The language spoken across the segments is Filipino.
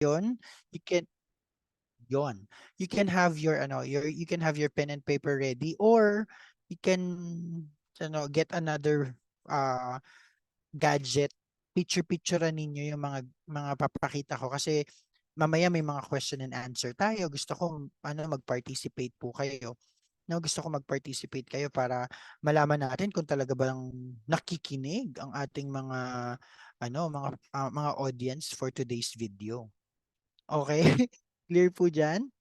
yun, you can yon. You can have your you can have your pen and paper ready, or you can get another uh gadget. Picture-picturean ninyo yung mga papakita ko kasi mamaya may mga question and answer tayo. Gusto ko mag-participate po kayo. No, gusto ko mag-participate kayo para malaman natin kung talaga bang nakikinig ang ating mga audience for today's video. Okay? Clear po diyan?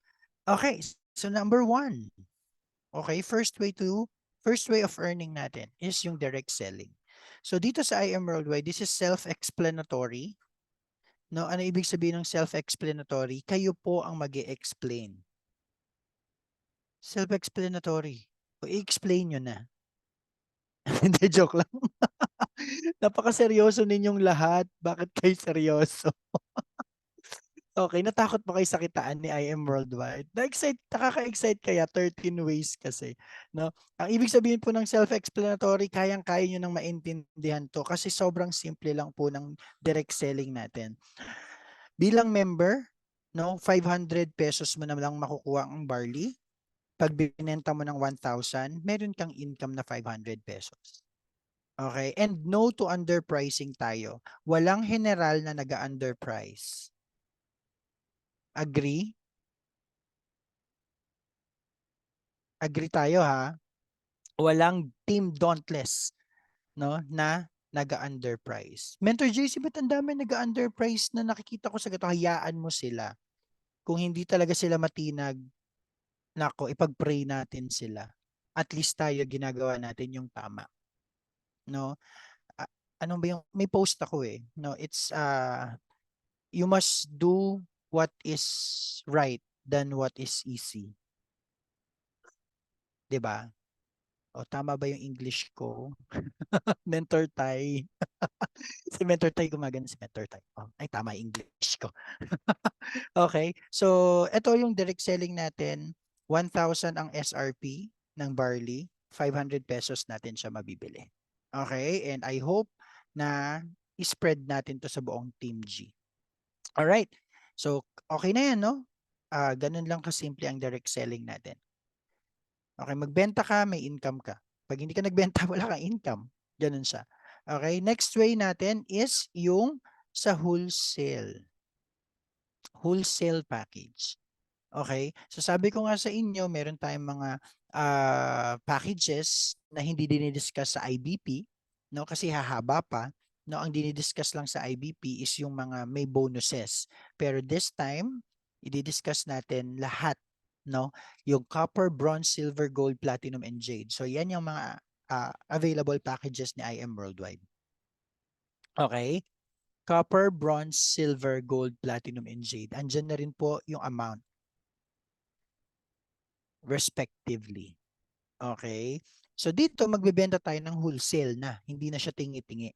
Okay, so number one. Okay, first way of earning natin is yung direct selling. So dito sa IM Worldwide, this is self-explanatory. No, ano ibig sabihin ng self-explanatory? Kayo po ang mag-e-explain. Self-explanatory. O i-explain nyo na. Hindi, joke lang. Napaka-seryoso ninyong lahat. Bakit kayo seryoso? Okay, natakot ba kayo sa kitaan ni IM Worldwide? Nakaka-excite kaya 13 ways kasi, no? Ang ibig sabihin po ng self-explanatory, kayang-kaya nyo nang maintindihan to kasi sobrang simple lang po ng direct selling natin. Bilang member, no, 500 pesos mo na lang makukuha ang barley. Pag binenta mo ng 1,000, meron kang income na 500 pesos. Okay? And no to underpricing tayo. Walang general na nag-underprice. Agree? Agree tayo ha? Walang team dauntless, no, na nag-underprice. Mentor JC, ba't ang dami nag-underprice na nakikita ko sa gato? Hayaan mo sila. Kung hindi talaga sila matinag, nako, ipag-pray natin sila. At least tayo ginagawa natin yung tama. No? Ano ba yung, may post ako no, it's you must do what is right than what is easy. 'Di ba? O tama ba yung English ko? Mentor Tay. Si Mentor Tay, gumagana si Mentor Tay. Oh, ay tama yung English ko. Okay. So ito yung direct selling natin. 1,000 ang SRP ng barley. 500 pesos natin siya mabibili. Okay? And I hope na i-spread natin to sa buong Team G. Alright. So, okay na yan, no? Ganun lang kasimple ang direct selling natin. Okay, magbenta ka, may income ka. Pag hindi ka nagbenta, wala kang income. Ganun siya. Okay, next way natin is yung sa wholesale. Wholesale package. Okay? So sabi ko nga sa inyo, meron tayong mga packages na hindi dinidiscuss sa IBP, no? Kasi hahaba pa. No, ang dinidiscuss lang sa IBP is yung mga may bonuses. Pero this time, i-discuss natin lahat, no? Yung copper, bronze, silver, gold, platinum, and jade. So yan yung mga available packages ni IM Worldwide. Okay? Copper, bronze, silver, gold, platinum, and jade. Andyan na rin po yung amount respectively. Okay? So dito magbebenta tayo ng wholesale na, hindi na siya tingi-tingi.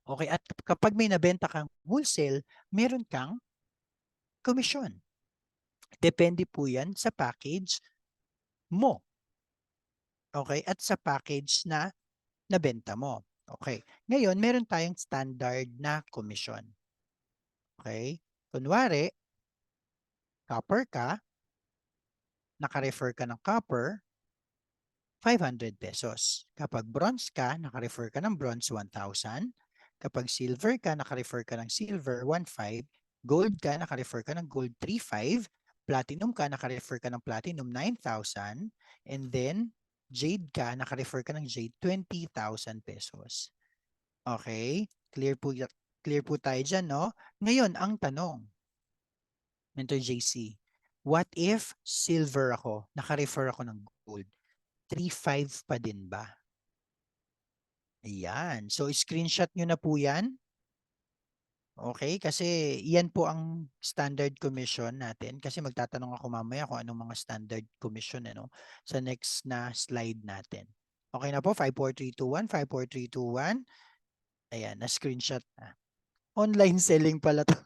Okay, at kapag may nabenta kang wholesale, meron kang komisyon. Depende po 'yan sa package mo. Okay, at sa package na nabenta mo. Okay. Ngayon, meron tayong standard na komisyon. Okay? Kunwari, copper ka, naka-refer ka ng copper, 500 pesos. Kapag bronze ka, naka-refer ka ng bronze, 1,000. Kapag silver ka, naka-refer ka ng silver, 1,500. Gold ka, naka-refer ka ng gold, 3,500. Platinum ka, naka-refer ka ng platinum, 9,000. And then, jade ka, naka-refer ka ng jade, 20,000 pesos. Okay? Clear po tayo dyan, no? Ngayon, ang tanong, Mentor JC, what if silver ako, naka-refer ako ng gold? 3,500 pa din ba? Ayan. So, screenshot nyo na po yan. Okay? Kasi yan po ang standard commission natin. Kasi magtatanong ako mamaya kung anong mga standard commission sa next na slide natin. Okay na po? 5, 4, 3, 2, 1. 5, 4, 3, 2, 1. Ayan. Na-screenshot na. Online selling pala to.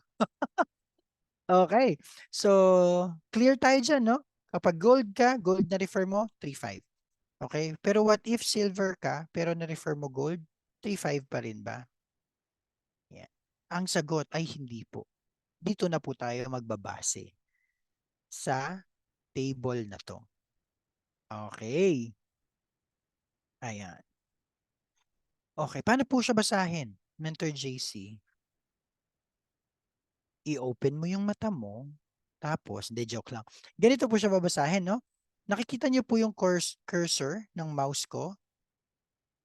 Okay. So, clear tayo dyan, no? Kapag gold ka, gold na refer mo, 3,500. Okay? Pero what if silver ka, pero na-refer mo gold, 3,500 pa rin ba? Yeah. Ang sagot ay hindi po. dito na po tayo magbabase sa table na to. Okay. Ayan. Okay, paano po siya basahin, Mentor JC? I-open mo yung mata mo, tapos, hindi, joke lang. Ganito po siya babasahin, no? Nakikita niyo po yung cursor ng mouse ko?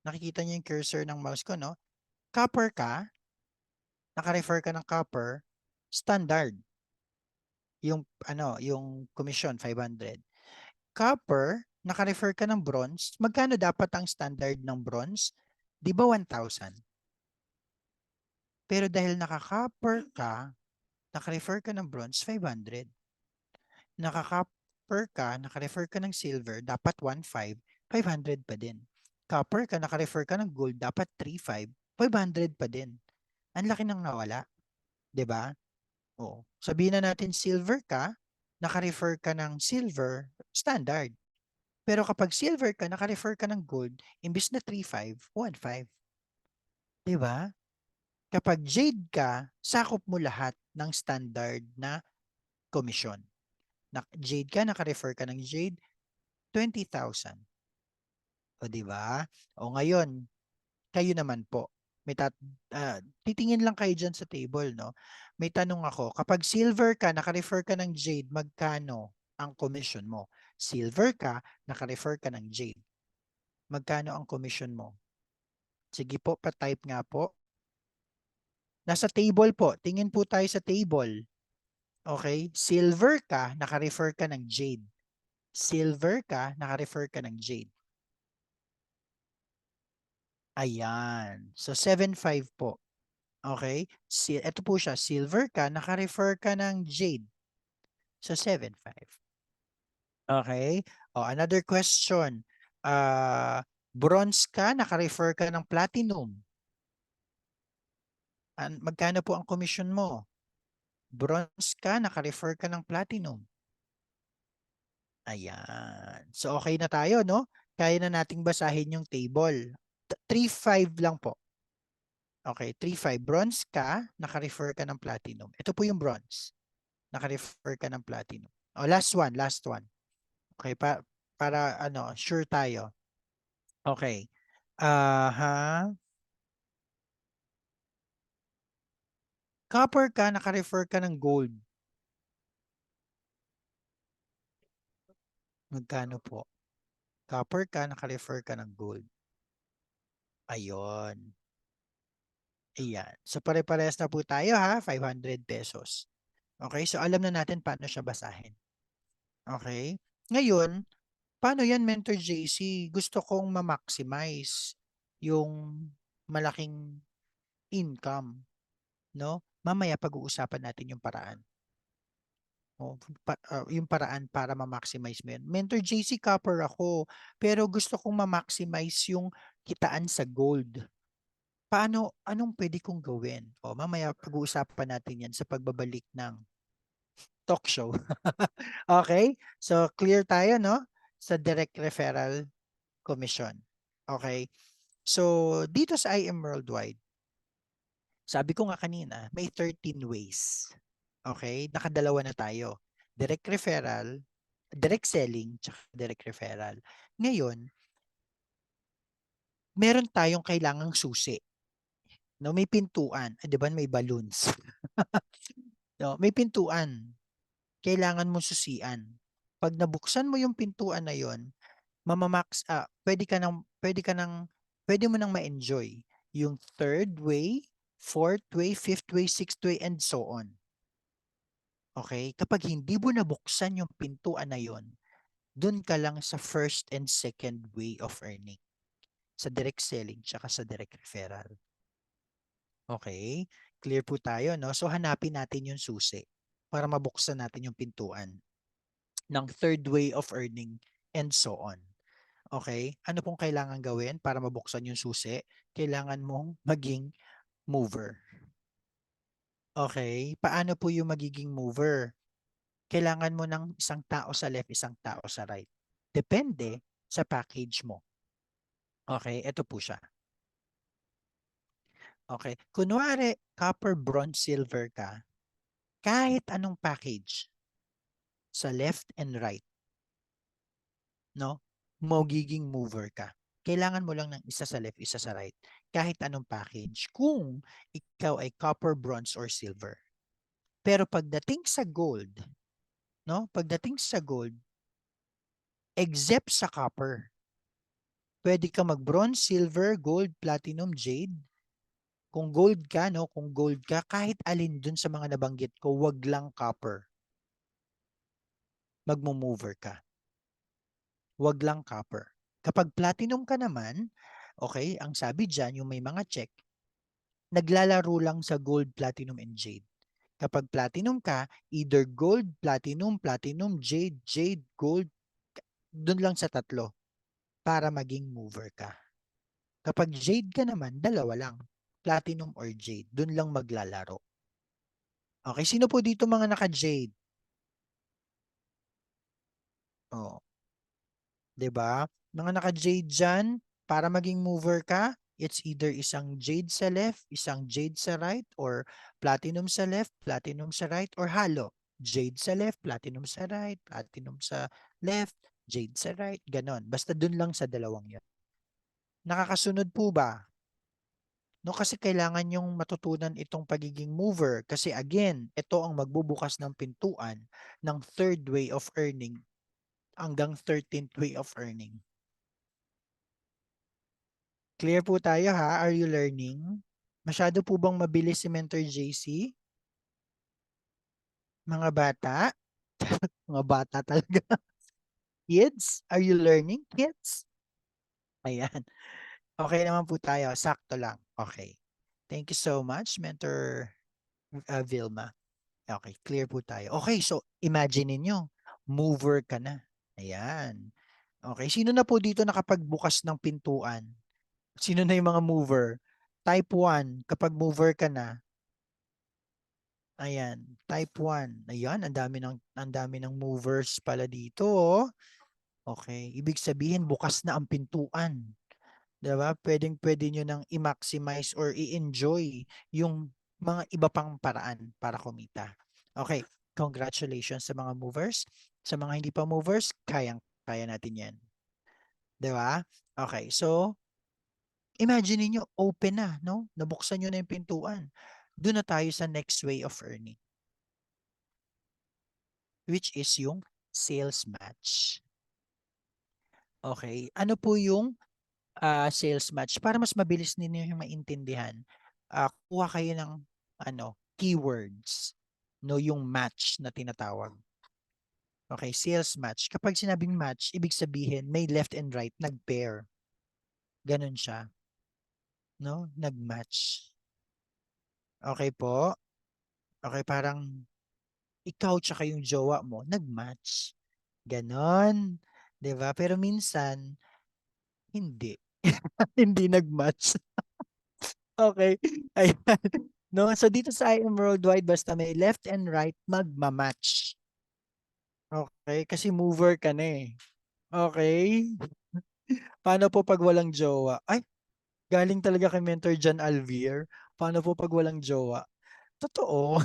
Nakikita niyo yung cursor ng mouse ko, no? Copper ka, naka-refer ka ng copper, standard. Yung, yung commission, 500. Copper, naka-refer ka ng bronze, magkano dapat ang standard ng bronze? Di ba 1,000? Pero dahil naka-copper ka, naka-refer ka ng bronze, 500. Naka-copper ka, naka-refer ka ng silver, dapat 1,500, 500 pa din. Copper ka, naka-refer ka ng gold, dapat 3,500, 500 pa din. Ang laki nang nawala. 'Di ba? Oo. Sabihin na natin silver ka, naka-refer ka ng silver, standard. Pero kapag silver ka, naka-refer ka ng gold, imbis na 3,500, 1,500. 'Di ba? Kapag jade ka, sakop mo lahat ng standard na commission. Jade ka, naka-refer ka ng jade, 20,000. O 'di ba? O ngayon, kayo naman po. Titingin lang kayo diyan sa table, no? May tanong ako, kapag silver ka, naka-refer ka ng jade, magkano ang commission mo? Silver ka, naka-refer ka ng jade. Magkano ang commission mo? Sige po, pa-type nga po. Nasa table po. Tingin po tayo sa table. Okay? Silver ka, naka-refer ka ng jade. Silver ka, naka-refer ka ng jade. Ayan. So, 7,500 po. Okay? Ito po siya. Silver ka, naka-refer ka ng jade. So, 7,500. Okay? O, another question. Bronze ka, naka-refer ka ng platinum. Magkano po ang commission mo? Bronze ka, naka-refer ka ng platinum. Ayan. So, okay na tayo, no? Kaya na nating basahin yung table. 3,500 lang po. Okay, 3,500. Bronze ka, naka-refer ka ng platinum. Ito po yung bronze. Naka-refer ka ng platinum. O, last one, last one. Okay, para sure tayo. Okay. Copper ka, naka-refer ka ng gold. Magkano po? Copper ka, naka-refer ka ng gold. Ayun. Ayan. So pare-parehas na po tayo ha, 500 pesos. Okay, so alam na natin paano siya basahin. Okay? Ngayon, paano yan, Mentor JC? Gusto kong ma-maximize yung malaking income, no? Mamaya pag-uusapan natin yung paraan. Yung paraan para ma-maximize mo yun. Mentor JC, copper ako, pero gusto kong ma-maximize yung kitaan sa gold. Anong pwede kong gawin? Mamaya pag-uusapan natin yan sa pagbabalik ng talk show. Okay? So, clear tayo, no? Sa direct referral commission. Okay? So, dito sa IM Worldwide, sabi ko nga kanina, may 13 ways. Okay? Nakadalawa na tayo. Direct referral, direct selling, tsaka direct referral. Ngayon, meron tayong kailangang susi. No, may pintuan. 'Di ba may balloons? No, may pintuan. Kailangan mo susian. Pag nabuksan mo yung pintuan na yon, pwede mo nang ma-enjoy yung third way, fourth way, fifth way, sixth way, and so on. Okay? Kapag hindi mo nabuksan yung pintuan na yon, dun ka lang sa first and second way of earning. Sa direct selling tsaka sa direct referral. Okay? Clear po tayo, no? So hanapin natin yung susi para mabuksan natin yung pintuan ng third way of earning and so on. Okay? Ano pong kailangan gawin para mabuksan yung susi? Kailangan mong maging mover. Okay? Paano po yung magiging mover? Kailangan mo ng isang tao sa left, isang tao sa right. Depende sa package mo. Okay? Ito po siya. Okay? Kunwari, copper, bronze, silver ka, kahit anong package sa left and right, no? Magiging mover ka. Kailangan mo lang ng isa sa left, isa sa right. Kahit anong package. Kung ikaw ay copper, bronze, or silver. Pero pagdating sa gold, no? Pagdating sa gold, except sa copper, pwede ka mag-bronze, silver, gold, platinum, jade. Kung gold ka, no? Kung gold ka, kahit alin dun sa mga nabanggit ko, wag lang copper. Magmo-mover ka. Wag lang copper. Kapag platinum ka naman, okay, ang sabi dyan, yung may mga check, naglalaro lang sa gold, platinum, and jade. Kapag platinum ka, either gold, platinum, platinum, jade, jade, gold, dun lang sa tatlo para maging mover ka. Kapag jade ka naman, dalawa lang. Platinum or jade. Dun lang maglalaro. Okay, sino po dito mga naka-jade? Oh, 'di ba? Mga naka-jade dyan, para maging mover ka, it's either isang jade sa left, isang jade sa right, or platinum sa left, platinum sa right, or halo. Jade sa left, platinum sa right, platinum sa left, jade sa right, ganon. Basta dun lang sa dalawang yun. Nakakasunod po ba? No, kasi kailangan yung matutunan itong pagiging mover. Kasi again, ito ang magbubukas ng pintuan ng third way of earning hanggang 13th way of earning. Clear po tayo ha? Are you learning? Masyado po bang mabilis si Mentor JC? Mga bata? Mga bata talaga. Kids? Are you learning, kids? Ayan. Okay naman po tayo. Sakto lang. Okay. Thank you so much, Mentor Vilma. Okay, clear po tayo. Okay, so imagine niyo, mover ka na. Ayan. Okay, sino na po dito nakapagbukas ng pintuan? Sino na yung mga mover? Type 1, kapag mover ka na, ayan, type 1. Ayan, ang dami ng movers pala dito, oh. Okay, ibig sabihin bukas na ang pintuan. 'Di ba? Pwedeng-pwede niyo nang i-maximize or i-enjoy yung mga iba pang paraan para kumita. Okay, congratulations sa mga movers. Sa mga hindi pa movers, kayang-kaya natin 'yan. 'Di ba? Okay, so imagine niyo open na, no? Nabuksan niyo na yung pintuan. Doon na tayo sa next way of earning, which is yung sales match. Okay, ano po yung sales match? Para mas mabilis ninyo yung maintindihan, kuha kayo ng keywords, no, yung match na tinatawag. Okay, sales match. Kapag sinabing match, ibig sabihin may left and right, nag-pair. Ganun siya, no? Nag-match. Okay po? Okay, parang ikaw tsaka yung jowa mo, nag-match. Ganon. 'Di ba? Pero minsan, hindi. Hindi nag-match. Okay. Ayan. No, so dito sa IM Worldwide, basta may left and right, magma-match. Okay, kasi mover ka na eh. Okay. Paano po pag walang jowa? Ay, galing talaga kay Mentor John Alvier. Paano po pag walang jowa? Totoo.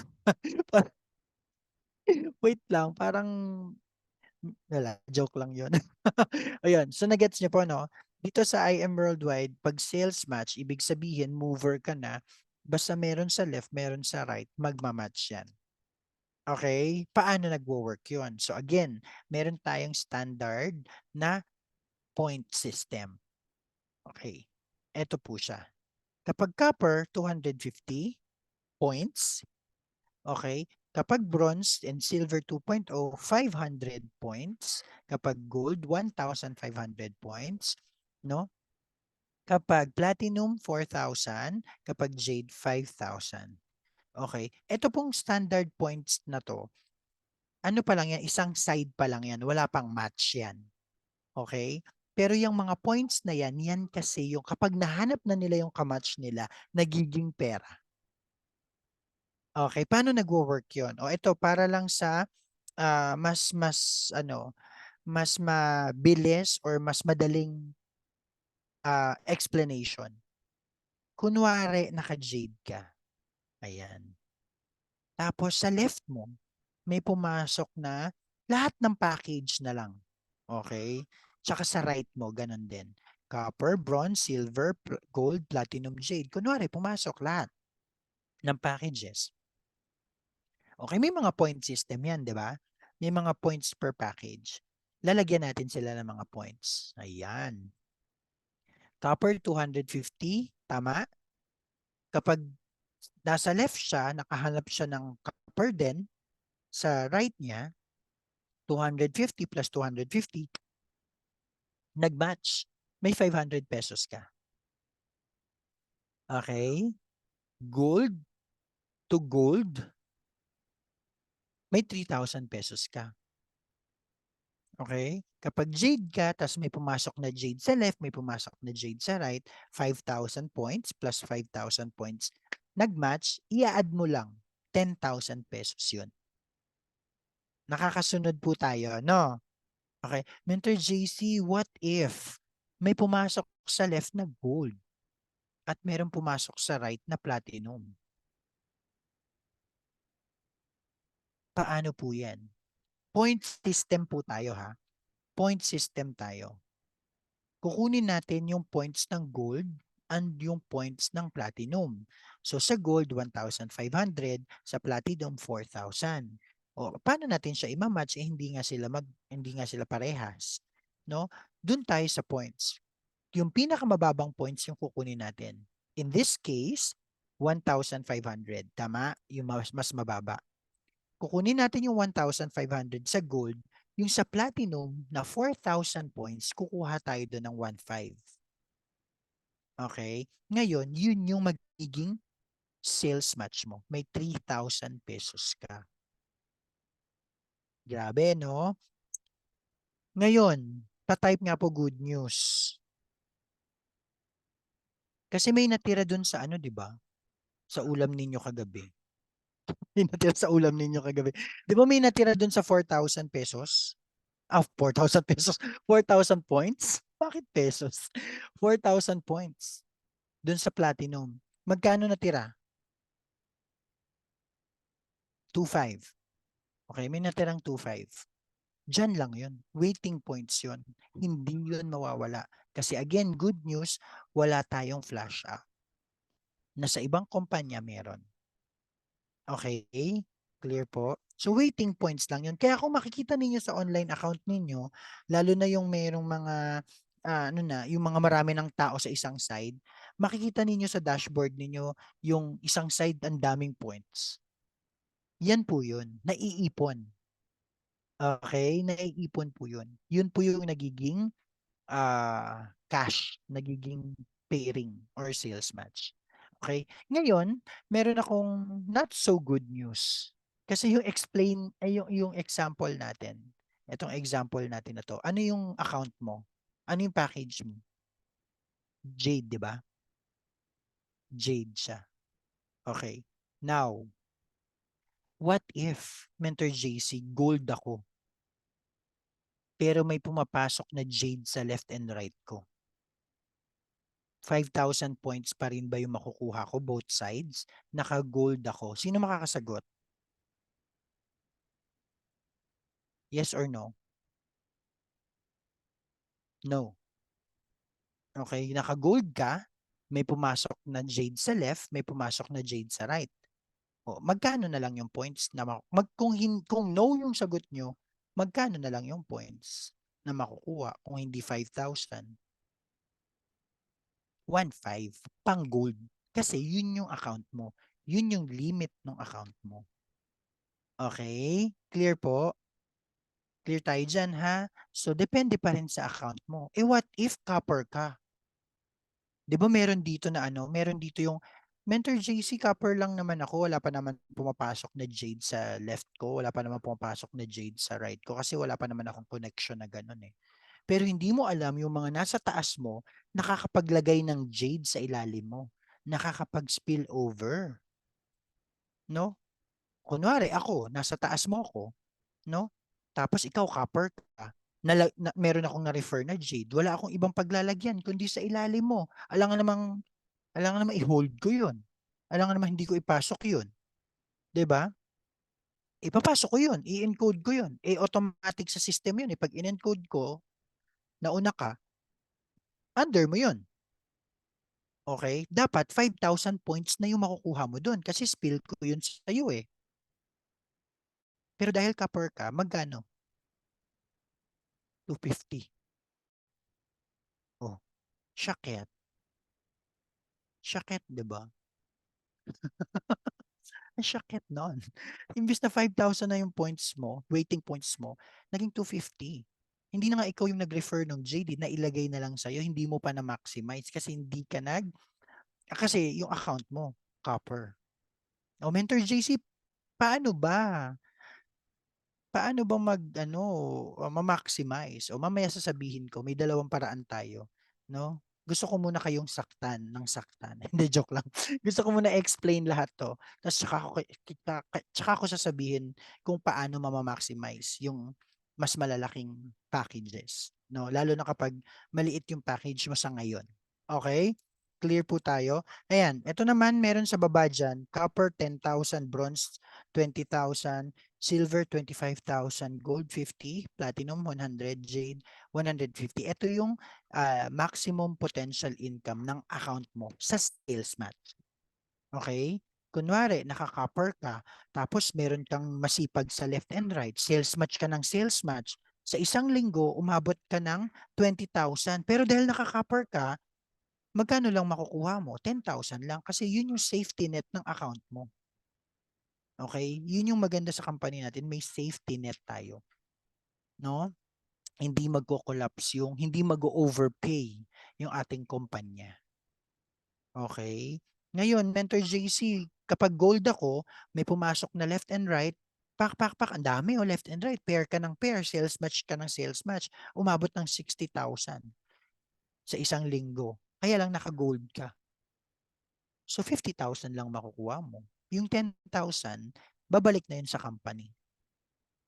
Wait lang, parang wala, joke lang 'yon. Ayun, so nagets niyo po no? Dito sa IM Worldwide, pag sales match, ibig sabihin mover ka na, basta meron sa left, meron sa right, magma-match 'yan. Okay? Paano nagwo-work 'yon? So again, meron tayong standard na point system. Okay. Ito po siya. Kapag copper, 250 points. Okay? Kapag bronze and silver 2.0, 500 points. Kapag gold, 1,500 points. No? Kapag platinum, 4,000. Kapag jade, 5,000. Okay? Ito pong standard points na to, ano pa lang yan, isang side pa lang yan. Wala pang match yan. Okay? Pero yung mga points na yan, yan kasi yung kapag nahanap na nila yung kamatch nila, nagiging pera. Okay, paano nagwo-work 'yon? O ito para lang sa mas mabilis or mas madaling explanation. Kunwari naka-jade ka. Ayan. Tapos sa left mo, may pumasok na lahat ng package na lang. Okay? Tsaka sa right mo, ganun din. Copper, bronze, silver, gold, platinum, jade. Kunwari, pumasok lahat ng packages. Okay, may mga point system yan, di ba? May mga points per package. Lalagyan natin sila ng mga points. Ayan. Copper, 250. Tama? Kapag nasa left siya, nakahanap siya ng copper din, sa right niya, 250 plus 250, nag-match. May 500 pesos ka. Okay? Gold to gold, may 3,000 pesos ka. Okay? Kapag jade ka, tapos may pumasok na jade sa left, may pumasok na jade sa right, 5,000 points plus 5,000 points. Nag-match, i-add mo lang. 10,000 pesos yun. Nakakasunod po tayo, no? Okay. Mentor JC, what if may pumasok sa left na gold at merong pumasok sa right na platinum? Paano po yan? Point system po tayo ha. Point system tayo. Kukunin natin yung points ng gold and yung points ng platinum. So sa gold, 1,500. Sa platinum, 4,000. O paano natin siya i-match? Hindi nga sila parehas. No? Doon tayo sa points. Yung pinakamababang points yung kukunin natin. In this case, 1,500. Tama? Yung mas mababa. Kukunin natin yung 1,500 sa gold. Yung sa platinum na 4,000 points, kukuha tayo doon ng 1,500. Okay? Ngayon, yun yung magiging sales match mo. May 3,000 pesos ka. Grabe, no? Ngayon, pa-type nga po good news. Kasi may natira doon sa ano, di ba? Sa ulam ninyo kagabi. May natira sa ulam ninyo kagabi. Di ba may natira doon sa 4,000 pesos? 4,000 pesos. 4,000 points? Bakit pesos? 4,000 points. Doon sa platinum. Magkano natira? 2,500. Okay, may natirang 2,500. Diyan lang yun. Waiting points yun. Hindi yun mawawala. Kasi again, good news, wala tayong flash out. Na sa ibang kumpanya meron. Okay? Clear po? So waiting points lang yun. Kaya kung makikita ninyo sa online account ninyo, lalo na yung merong mga yung mga marami ng tao sa isang side, makikita ninyo sa dashboard ninyo yung isang side ang daming points. Yan po yun. Naiipon. Okay? Naiipon po yun. Yun po yung nagiging cash, nagiging pairing or sales match. Okay? Ngayon, meron akong not so good news. Kasi yung example natin. Itong example natin na to. Ano yung account mo? Ano yung package mo? Jade, di ba? Jade siya. Okay. Now, what if, Mentor JC, gold ako, pero may pumapasok na jade sa left and right ko? 5,000 points pa rin ba yung makukuha ko both sides? Naka-gold ako. Sino makakasagot? Yes or no? No. Okay, naka-gold ka, may pumasok na jade sa left, may pumasok na jade sa right. O, magkano na lang yung points na kung no yung sagot nyo, magkano na lang yung points na makukuha kung hindi 5,000? 1,500 pang gold. Kasi yun yung account mo. Yun yung limit ng account mo. Okay? Clear po? Clear tayo dyan, ha? So, depende pa rin sa account mo. What if copper ka? Di ba meron dito na meron dito yung Mentor JC, copper lang naman ako. Wala pa naman pumapasok na jade sa left ko. Wala pa naman pumapasok na jade sa right ko kasi wala pa naman akong connection na ganun eh. Pero hindi mo alam yung mga nasa taas mo, nakakapaglagay ng jade sa ilalim mo. Nakakapag-spill over. No? Kunwari ako, nasa taas mo ako, no? Tapos ikaw copper ka. Meron akong na-refer na jade. Wala akong ibang paglalagyan kundi sa ilalim mo. Alangan namang i-hold ko 'yun. Alangan namang hindi ko ipasok 'yun. 'Di ba? ipapasok ko yun, i-encode ko yun. Automatic sa system yun. Pag in-encode ko, nauna ka, under mo yun. Okay? Dapat 5,000 points na yung makukuha mo dun kasi spill ko yun sa iyo eh. Pero dahil copper ka, magkano? 250. Oh, syakit. Syakit, di ba? Ang syakit nun. Imbis na 5,000 na yung points mo, waiting points mo, naging 250. Hindi na nga ikaw yung nag-refer ng JD na ilagay na lang sa'yo, hindi mo pa na-maximize kasi hindi ka kasi yung account mo, copper. O Mentor JC, paano ba? Paano ba ma-maximize? O mamaya sasabihin ko, may dalawang paraan tayo, no? Gusto ko muna kayong saktan ng saktan. Hindi, joke lang. Gusto ko muna explain lahat to. Tapos tsaka ko sasabihin kung paano ma-maximize yung mas malalaking packages, no? Lalo na kapag maliit yung package mo sa ngayon. Okay? Clear po tayo. Ayan, ito naman meron sa baba dyan, copper 10,000, bronze 20,000, silver 25,000, gold 50, platinum 100, jade 150. Ito yung maximum potential income ng account mo sa sales match. Okay? Kunwari, naka-copper ka, tapos meron kang masipag sa left and right, sales match ka ng sales match, sa isang linggo, umabot ka ng 20,000. Pero dahil naka-copper ka, magkano lang makukuha mo? 10,000 lang kasi yun yung safety net ng account mo. Okay? Yun yung maganda sa company natin, may safety net tayo, no? Hindi magko-collapse hindi mag-overpay yung ating kumpanya. Okay? Ngayon, Mentor JC, kapag gold ako, may pumasok na left and right, pak, ang dami left and right, pair ka ng pair, sales match ka ng sales match, umabot ng 60,000 sa isang linggo. Kaya lang naka-gold ka. So 50,000 lang makukuha mo. Yung 10,000, babalik na yun sa company.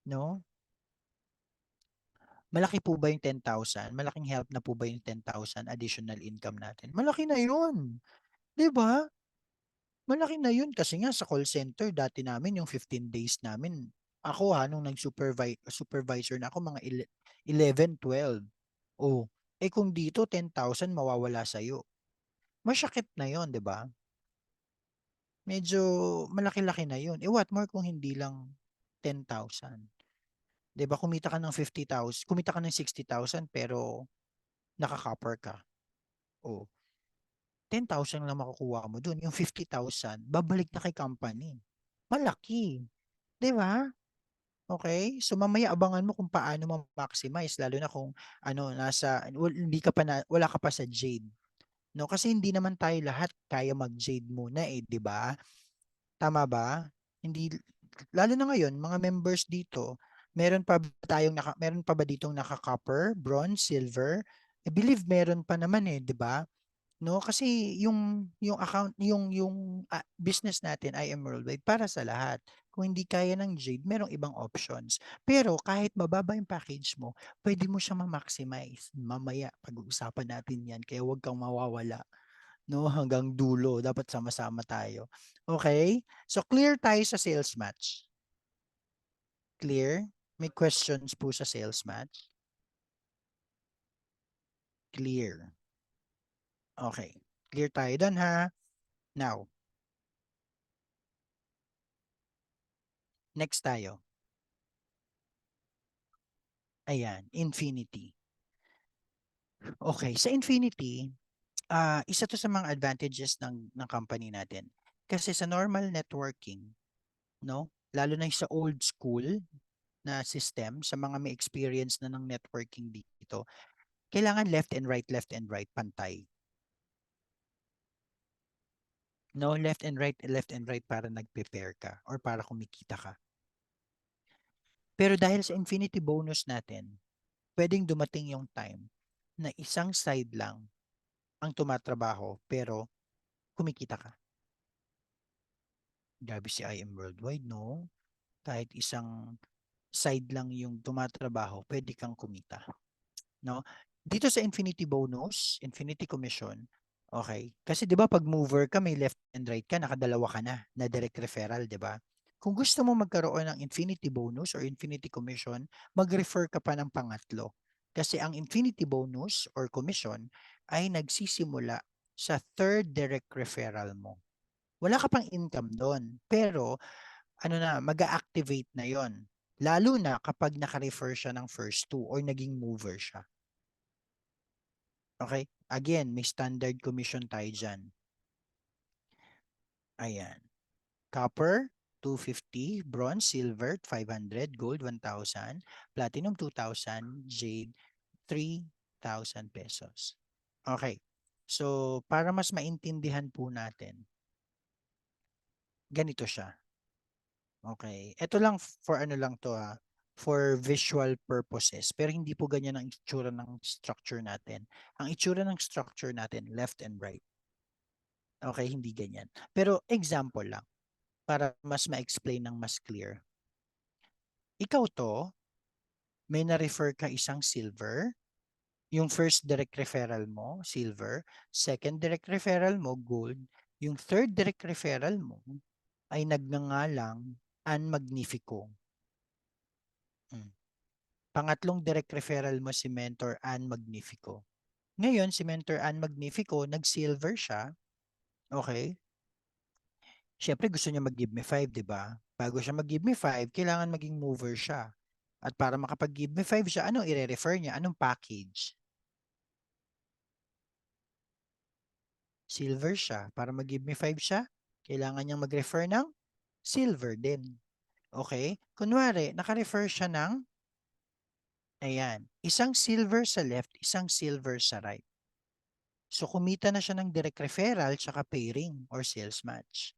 No? Malaki po ba yung 10,000? Malaking help na po ba yung 10,000 additional income natin? Malaki na yun. 'Di ba? Malaki na yun kasi nga sa call center dati namin yung 15 days namin. Ako nung supervisor na ako mga 11, 12. Oh, kung dito 10,000 mawawala sa iyo. Masyakit na yon, 'di ba? Medyo malaki-laki na yun. What more kung hindi lang 10,000. 'Di ba kumita ka ng 50,000, kumita ka ng 60,000 pero naka-copper ka. Oh, 10,000 lang makukuha mo dun. Yung 50,000, babalik na kay company. Malaki. 'Di ba? Okay? So mamaya abangan mo kung paano ma-maximize lalo na kung hindi ka pa wala ka pa sa Jade. No, kasi hindi naman tayo lahat kaya mag-Jade muna 'di ba? Tama ba? Hindi lalo na ngayon, mga members dito, meron pa ba ditong naka-copper, bronze, silver? I believe meron pa naman 'di ba? No, kasi yung account business natin I am Worldwide para sa lahat. Kung hindi kaya ng Jade, merong ibang options. Pero kahit mababa yung package mo, pwede mo siya ma-maximize. Mamaya pag-uusapan natin 'yan, kaya huwag kang mawawala, no? Hanggang dulo, dapat sama-sama tayo. Okay? So clear tayo sa sales match. Clear? May questions po sa sales match? Clear. Okay. Clear tayo dun ha. Now, next tayo. Ayan, Infinity. Okay, sa Infinity, isa to sa mga advantages ng company natin. Kasi sa normal networking, no? Lalo na sa old school na system, sa mga may experience na ng networking dito, kailangan left and right pantay. No, left and right para nag-prepare ka or para kumikita ka. Pero dahil sa Infinity bonus natin, pwedeng dumating yung time na isang side lang ang tumatrabaho pero kumikita ka. Grabe si IM Worldwide, no? Kahit isang side lang yung tumatrabaho, pwede kang kumita. No? Dito sa Infinity Bonus, Infinity Commission, okay. Kasi 'di ba pag mover ka, may left and right ka, nakadalawa ka na direct referral, 'di ba? Kung gusto mo magkaroon ng infinity bonus or infinity commission, mag-refer ka pa ng pangatlo. Kasi ang infinity bonus or commission ay nagsisimula sa third direct referral mo. Wala ka pang income doon. Pero ano na, mag-activate na yon. Lalo na kapag naka-refer siya ng first two or naging mover siya. Okay? Again, may standard commission tayo dyan. Ayan. Copper, 250, bronze, silver, 500, gold, 1,000, platinum, 2,000, jade, 3,000 pesos. Okay. So, para mas maintindihan po natin, ganito siya. Okay. Ito lang for ano lang to ha, for visual purposes. Pero hindi po ganyan ang itsura ng structure natin. Ang itsura ng structure natin, left and right. Okay, hindi ganyan. Pero example lang, para mas ma-explain ng mas clear. Ikaw to, may na-refer ka isang silver. Yung first direct referral mo, silver. Second direct referral mo, gold. Yung third direct referral mo ay nagngangalang An Magnifico. Pangatlong direct referral mo si Mentor An Magnifico. Ngayon, si Mentor An Magnifico, nag-silver siya. Okay? Siyempre, gusto niya mag-give me 5, di ba? Bago siya mag-give me 5, kailangan maging mover siya. At para makapag-give me 5 siya, anong i-refer niya? Anong package? Silver siya. Para mag-give me 5 siya, kailangan niyang mag-refer ng silver din. Okay? Kunwari, naka-refer siya ng, ayan, isang silver sa left, isang silver sa right. So, kumita na siya ng direct referral tsaka pairing or sales match.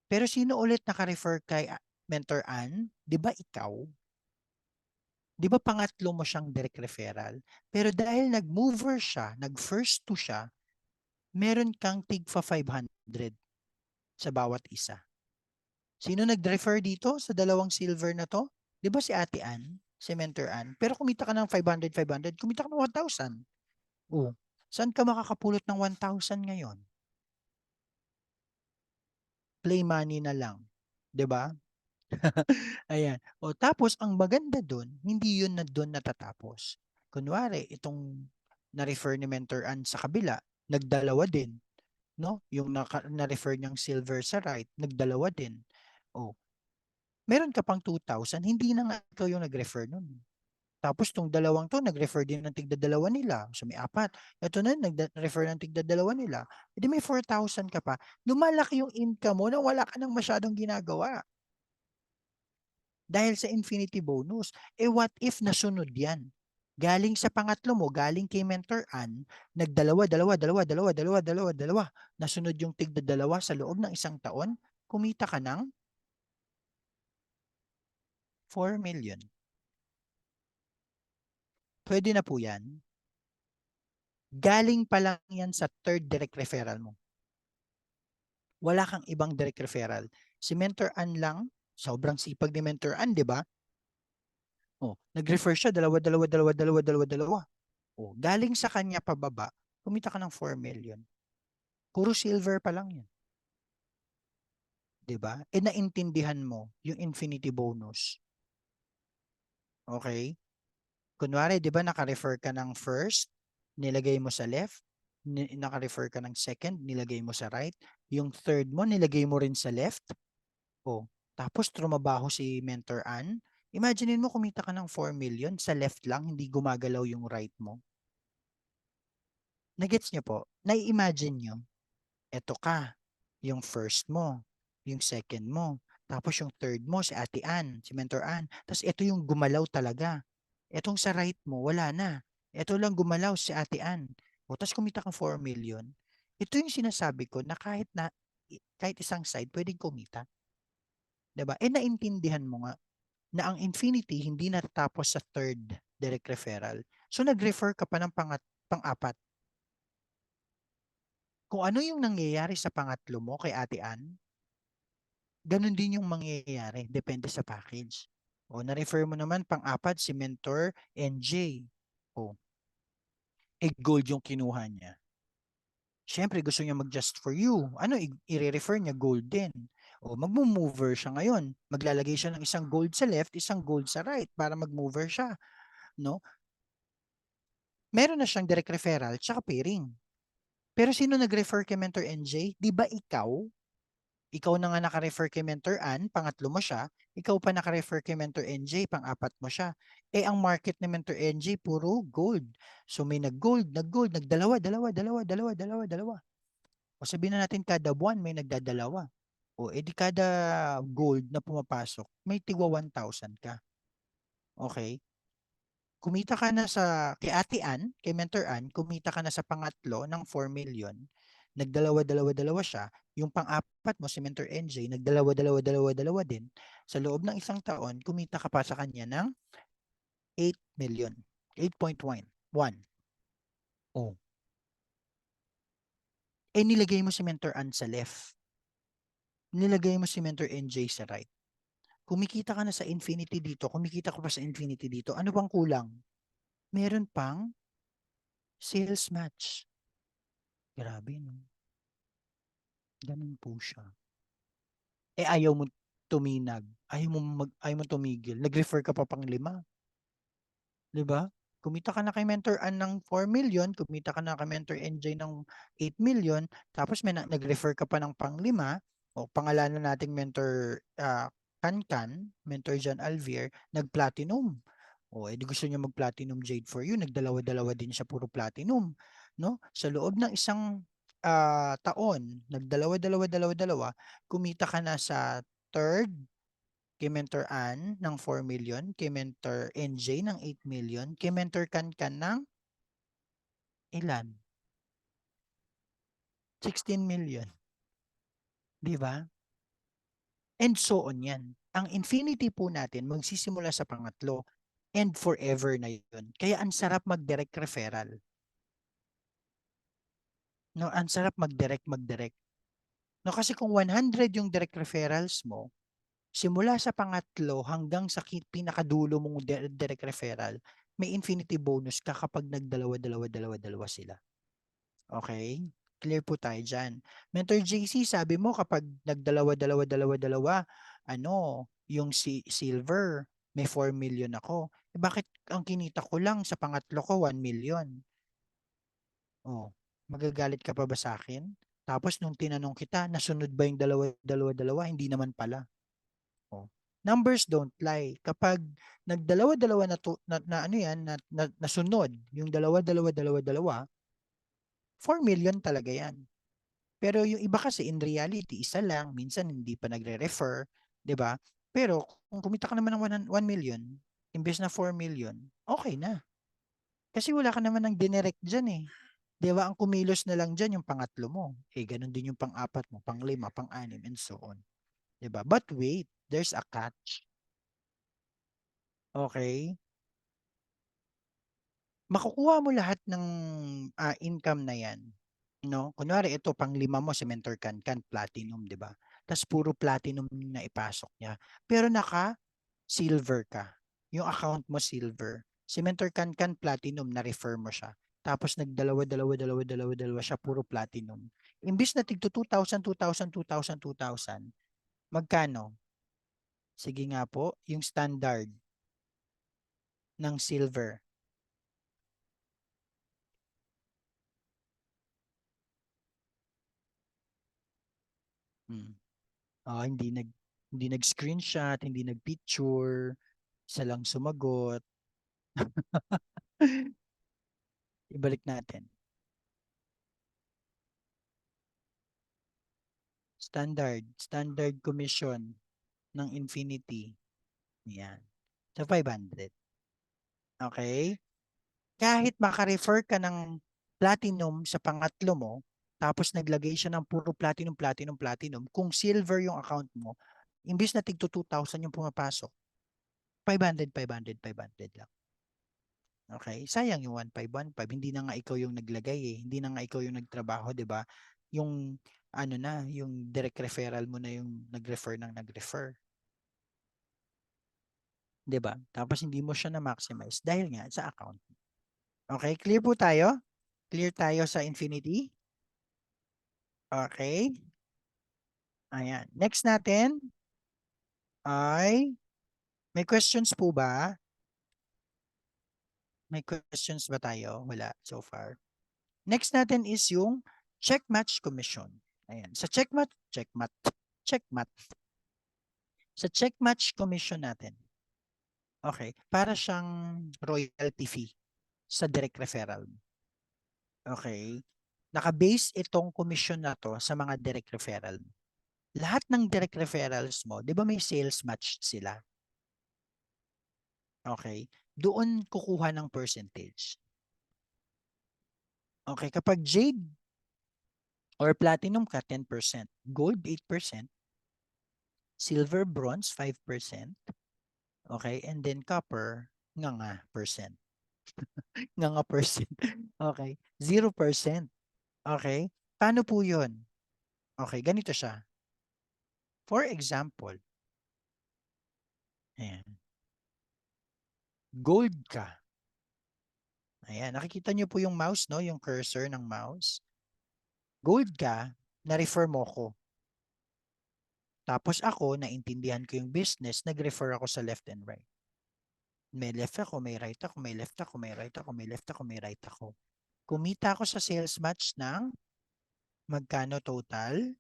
Pero sino ulit naka-refer kay Mentor Ann? Di ba ikaw? Di ba pangatlo mo siyang direct referral? Pero dahil nag-mover siya, nag-first two siya, meron kang tigfa 500 sa bawat isa. Sino nag-refer dito sa dalawang silver na to? Di ba si Ate Ann? Si Mentor Ann? Pero kumita ka ng 500, 500, kumita ka ng 1,000. Oh, saan ka makakapulot ng 1,000 ngayon? Play money na lang. 'Di ba? Ayan. O tapos ang maganda doon, hindi 'yun na doon natatapos. Kunwari, itong na-refer ni Mentor Ann sa kabila, nagdalawa din, no? Yung na-refer niyang silver sa right, nagdalawa din. O, meron ka pang 2,000, hindi na nga ikaw yung nag-refer nun. Tapos tong dalawang to, nag-refer din ng tigda-dalawa nila. So may apat. Ito na, nag-refer ng tigda-dalawa nila. E di may 4,000 ka pa. Lumalaki yung income mo na wala ka nang masyadong ginagawa. Dahil sa infinity bonus. Eh what if nasunod yan? Galing sa pangatlo mo, galing kay Mentor Ann, nagdalawa, dalawa, dalawa, dalawa, dalawa, dalawa, dalawa. Nasunod yung tigda-dalawa sa loob ng isang taon, kumita ka ng 4 million. Pwede na po yan. Galing pa lang yan sa third direct referral mo. Wala kang ibang direct referral. Si Mentor Ann lang, sobrang sipag ni Mentor Ann, di ba? Oh, nag-refer siya, dalawa, dalawa, dalawa, dalawa, dalawa, dalawa. Oh, galing sa kanya pababa, kumita ka ng 4 million. Puro silver pa lang yan. Di ba? E naintindihan mo yung infinity bonus. Okay? Kunwari, di ba naka-refer ka ng first, nilagay mo sa left, naka-refer ka ng second, nilagay mo sa right, yung third mo, nilagay mo rin sa left. Oh, tapos trumabaho si Mentor Ann. Imaginein mo kumita ka ng 4 million sa left lang, hindi gumagalaw yung right mo. Nagets niyo po? Nai-imagine niyo, eto ka, yung first mo, yung second mo, tapos yung third mo, si Ate Ann, si Mentor Ann. Tapos ito yung gumalaw talaga. Etong sa right mo, wala na. Ito lang gumalaw si Ate Ann. O, tapos kumita kang 4 million. Ito yung sinasabi ko na kahit isang side, pwedeng kumita. Diba? Eh, naintindihan mo nga na ang infinity hindi natatapos sa third direct referral. So, nag-refer ka pa ng pang-apat. Kung ano yung nangyayari sa pangatlo mo kay Ate Ann, ganun din yung mangyayari. Depende sa package. O, na-refer mo naman pang-apat si Mentor NJ. O, gold yung kinuha niya. Siyempre, gusto niya mag-just for you. Ano, i-refer niya gold din. O magmo-mover siya ngayon. Maglalagay siya ng isang gold sa left, isang gold sa right para mag-mover siya, no? Meron na siyang direct referral tsaka pairing. Pero sino nag-refer kay Mentor NJ? Di ba ikaw? Ikaw na nga naka-refer kay Mentor Ann, pangatlo mo siya. Ikaw pa naka-refer kay Mentor NJ, pang-apat mo siya. Eh, ang market ni Mentor NJ, puro gold. So, may nag-gold, nagdalawa, dalawa, dalawa, dalawa, dalawa, dalawa. O sabihin na natin kada buwan may nagdadalawa. O edi kada gold na pumapasok, may tigwa 1,000 ka. Okay? Kumita ka na sa, kay Ate Ann, kay Mentor Ann, kumita ka na sa pangatlo ng 4 million. Nagdalawa-dalawa-dalawa siya. Yung pang-apat mo, si Mentor NJ, nagdalawa-dalawa-dalawa-dalawa din. Sa loob ng isang taon, kumita ka pa sa kanya ng 8 million. 8.1. Oh. Eh, nilagay mo si Mentor Ann sa left. Nilagay mo si Mentor NJ sa right. Kumikita ka na sa infinity dito, kumikita ka pa sa infinity dito. Ano bang kulang? Meron pang sales match. Grabe, no? Ganun po siya. Eh, ayaw mo tuminag. Ayaw mo tumigil. Nag-refer ka pa pang 5. 'Di ba? Kumita ka na kay Mentor Ann ng 4 million, kumita ka na kay Mentor NJ ng 8 million, tapos may nag-refer ka pa ng pang 5, o pangalanan nating Mentor Kankan, Mentor John Alvier, nag-platinum. O edi gusto niya mag-platinum jade for you, nagdalawa-dalawa din siya puro platinum, no? Sa loob ng isang taon, nagdalawa-dalawa-dalawa-dalawa, kumita ka na sa third, kay Mentor Ann ng 4 million, kay Mentor NJ ng 8 million, kay Mentor Kankan ng ilan? 16 million. Di ba? And so on yan. Ang infinity po natin magsisimula sa pangatlo and forever na yun. Kaya ang sarap mag-direct referral. No, ang sarap mag-direct. No, kasi kung 100 yung direct referrals mo, simula sa pangatlo hanggang sa pinakadulo mong direct referral, may infinity bonus ka kapag nagdalawa-dalawa-dalawa-dalawa sila. Okay? Clear po tayo dyan. Mentor JC, sabi mo kapag nagdalawa-dalawa-dalawa-dalawa, yung silver, may 4 million ako. Eh, bakit ang kinita ko lang sa pangatlo ko 1 million? Oh, magagalit ka pa ba sa akin? Tapos nung tinanong kita, nasunod ba yung dalawa-dalawa-dalawa? Hindi naman pala. Oh. Numbers don't lie. Kapag nagdalawa-dalawa na ano yan, nasunod, yung dalawa-dalawa-dalawa-dalawa, 4 million talaga yan. Pero yung iba kasi in reality, isa lang, minsan hindi pa nagre-refer, 'di ba? Pero kung kumita ka naman ng 1 million, imbes na 4 million, okay na. Kasi wala ka naman ng dinirect dyan eh. 'Di ba? Ang kumilos na lang dyan yung pangatlo mo. Eh, ganun din yung pang-apat mo, pang-5, pang-6, and so on. 'Di ba? But wait, there's a catch. Okay? Makukuha mo lahat ng income na yan. No? Kunwari ito, pang-5 mo si Mentor Kankan, platinum, di ba? Tapos puro platinum na ipasok niya. Pero silver ka. Yung account mo silver. Si Mentor Kankan, platinum, na-refer mo siya. Tapos nagdalawa-dalawa-dalawa-dalawa-dalawa siya, puro platinum. Imbis na tigto 2,000, 2,000, 2,000, 2,000, magkano? Sige nga po, yung standard ng silver. Hmm. Hindi nag-screenshot, hindi nag-picture, isa lang sumagot. Ibalik natin. Standard commission ng Infinity. Yan. Sa 500. Okay? Kahit maka-refer ka ng platinum sa pangatlo mo, tapos naglagay siya ng puro platinum, kung silver yung account mo, imbis na tigto 2,000 yung pumapasok, 500, 500, 500 lang. Okay? Sayang yung 1,515. Hindi na nga ikaw yung naglagay eh. Hindi na nga ikaw yung nagtrabaho, 'di ba? Yung yung direct referral mo na yung nag-refer ng nag-refer. 'Di ba? Tapos hindi mo siya na-maximize dahil nga sa account. Okay? Clear po tayo? Clear tayo sa Infinity? Okay? Ayan. Next natin ay, may questions po ba? May questions ba tayo? Wala so far. Next natin is yung check-match commission. Ayan. Sa check-match. Sa check-match commission natin. Okay. Para siyang royalty fee sa direct referral. Okay. Naka-base itong commission na to sa mga direct referral. Lahat ng direct referrals mo, di ba may sales match sila? Okay. Doon kukuha ng percentage. Okay. Kapag Jade or Platinum ka, 10%. Gold, 8%. Silver, Bronze, 5%. Okay. And then Copper, nga percent. Nga percent. Okay. 0%. Okay. Paano po yun? Okay. Ganito siya. For example, ayan. Gold ka. Ayan. Nakikita niyo po yung mouse, no? Yung cursor ng mouse. Gold ka, na-refer mo ko. Tapos ako, naintindihan ko yung business, nag-refer ako sa left and right. May left ako, may right ako, may left ako, may right ako, may left ako, may right ako. Kumita ako sa sales match ng magkano total?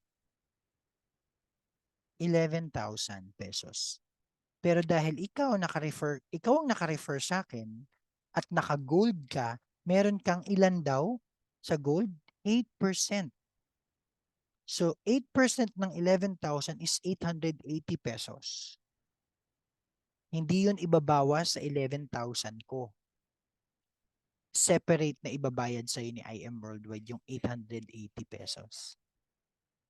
11,000 pesos. Pero dahil ikaw ang naka-refer sa akin at naka-gold ka, meron kang ilan daw sa gold? 8%. So 8% ng 11,000 is 880 pesos. Hindi yun ibabawas sa 11,000 ko. Separate na ibabayad sa'yo ni IM Worldwide yung 880 pesos.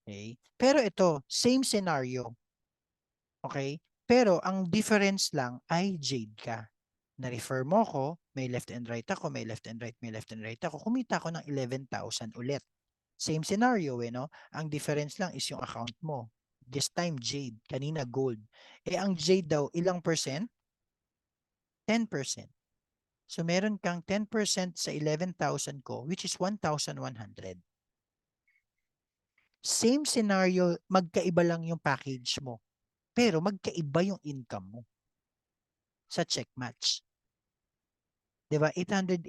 Okay? Pero ito, same scenario. Okay? Pero ang difference lang ay Jade ka. Na-refer mo ko, may left and right ako, may left and right, may left and right ako. Kumita ako ng 11,000 ulit. Same scenario no? Ang difference lang is yung account mo. This time Jade, kanina gold. Ang Jade daw, ilang percent? 10%. So meron kang 10% sa 11,000 ko, which is 1,100. Same scenario, magkaiba lang yung package mo. Pero magkaiba yung income mo sa check match. Diba? 880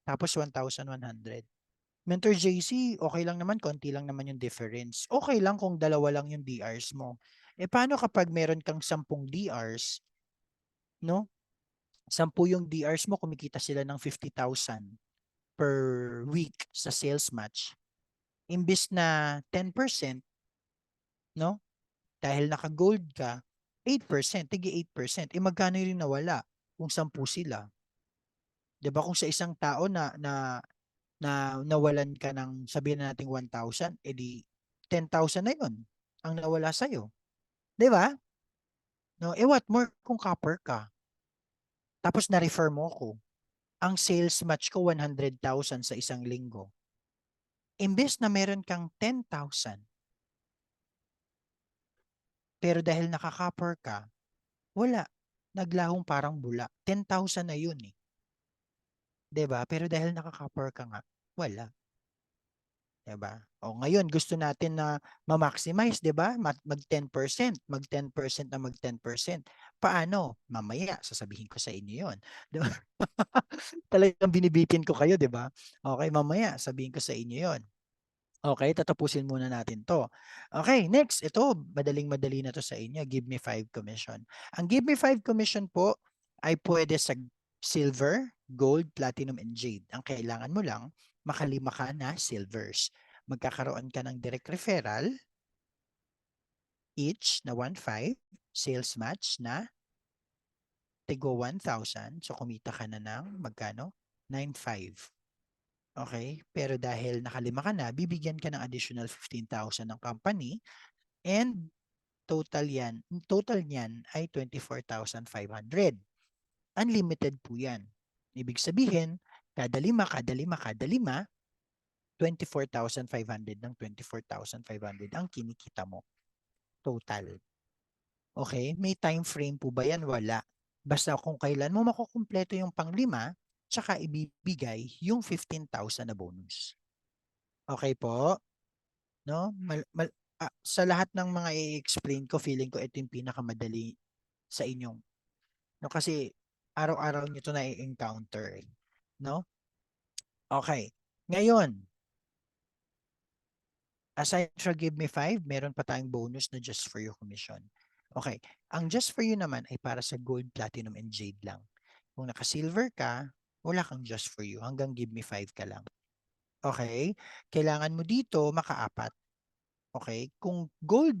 tapos 1,100. Mentor JC, okay lang naman, konti lang naman yung difference. Okay lang kung dalawa lang yung DRs mo. Paano kapag meron kang 10 DRs, no? 10 yung DRs mo, kumikita sila ng 50,000 per week sa sales match. Imbis na 10%, no? Dahil naka-gold ka, 8%, tigi 8%. Magkano yung nawala kung 10 sila? 'Di ba kung sa isang tao na nawalan ka ng sabihin na nating 1,000, edi 10,000 na 'yon ang nawala sa iyo. 'Di ba? No, what more kung copper ka. Tapos na-refer mo ko. Ang sales match ko 100,000 sa isang linggo. Imbes na meron kang 10,000. Pero dahil naka-copper ka, wala. Naglahong parang bula. 10,000 na 'yun eh. 'Di ba? Pero dahil naka-copper ka nga, wala. 'Di ba? O ngayon gusto natin na ma-maximize, 'di ba? Mag 10%, mag 10% na mag 10%. Paano? Mamaya sasabihin ko sa inyo 'yon. 'Di ba? Talagang binibitin ko kayo, 'di ba? Okay, mamaya sabihin ko sa inyo 'yon. Okay, tatapusin muna natin 'to. Okay, next, ito madaling-madali na 'to sa inyo, give me 5 commission. Ang give me 5 commission po ay pwede sa silver, gold, platinum, and jade. Ang kailangan mo lang, makalima ka na silvers. Magkakaroon ka ng direct referral, each na 1,500, sales match na tigo 1,000. So kumita ka na ng magkano? 9,500. Okay? Pero dahil nakalima ka na, bibigyan ka ng additional 15,000 ng company and total niyan ay 24,500. Unlimited po yan. Ibig sabihin, kada lima, 24,500 ng 24,500 ang kinikita mo. Total. Okay? May time frame po ba yan? Wala. Basta kung kailan mo makukumpleto yung panglima, tsaka ibibigay yung 15,000 na bonus. Okay po? No? sa lahat ng mga i-explain ko, feeling ko ito yung pinakamadali sa inyong, no? Kasi araw-araw nyo ito na-encounter, no? Okay. Ngayon, aside from Give Me 5, meron pa tayong bonus na Just For You commission. Okay. Ang Just For You naman ay para sa Gold, Platinum, and Jade lang. Kung naka-silver ka, wala kang Just For You. Hanggang Give Me 5 ka lang. Okay? Kailangan mo dito makaapat. Okay? Kung gold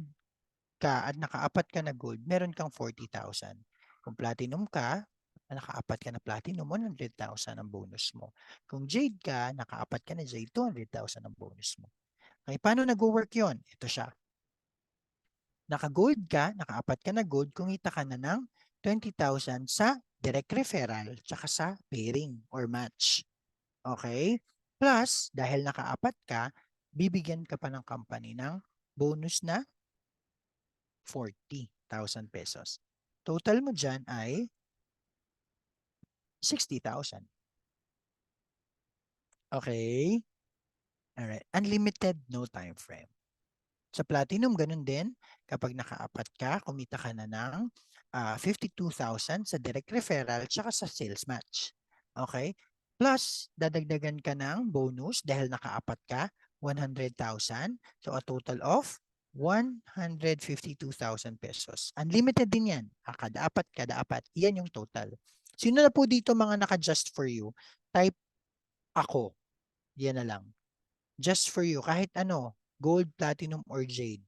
ka at nakaapat ka na gold, meron kang 40,000. Kung platinum ka, nakaapat ka na platinum, 100,000 ang bonus mo. Kung jade ka, nakaapat ka na jade, 200,000 ang bonus mo. Okay, paano nag-work yun? Ito siya. Naka-gold ka, nakaapat ka na gold, kumita ka na ng 20,000 sa direct referral tsaka sa pairing or match. Okay? Plus, dahil nakaapat ka, bibigyan ka pa ng company ng bonus na 40,000 pesos. Total mo dyan ay 60,000. Okay? Alright. Unlimited, no time frame. Sa platinum, ganun din. Kapag nakaapat ka, kumita ka na ng 52,000 sa direct referral tsaka sa sales match. Okay? Plus, dadagdagan ka ng bonus dahil nakaapat ka, 100,000. So, a total of 152,000 pesos. Unlimited din yan. Kada apat. Yan yung total. Sino na po dito mga naka-just for you? Type ako. Yan na lang. Just for you. Kahit ano, gold, platinum, or jade.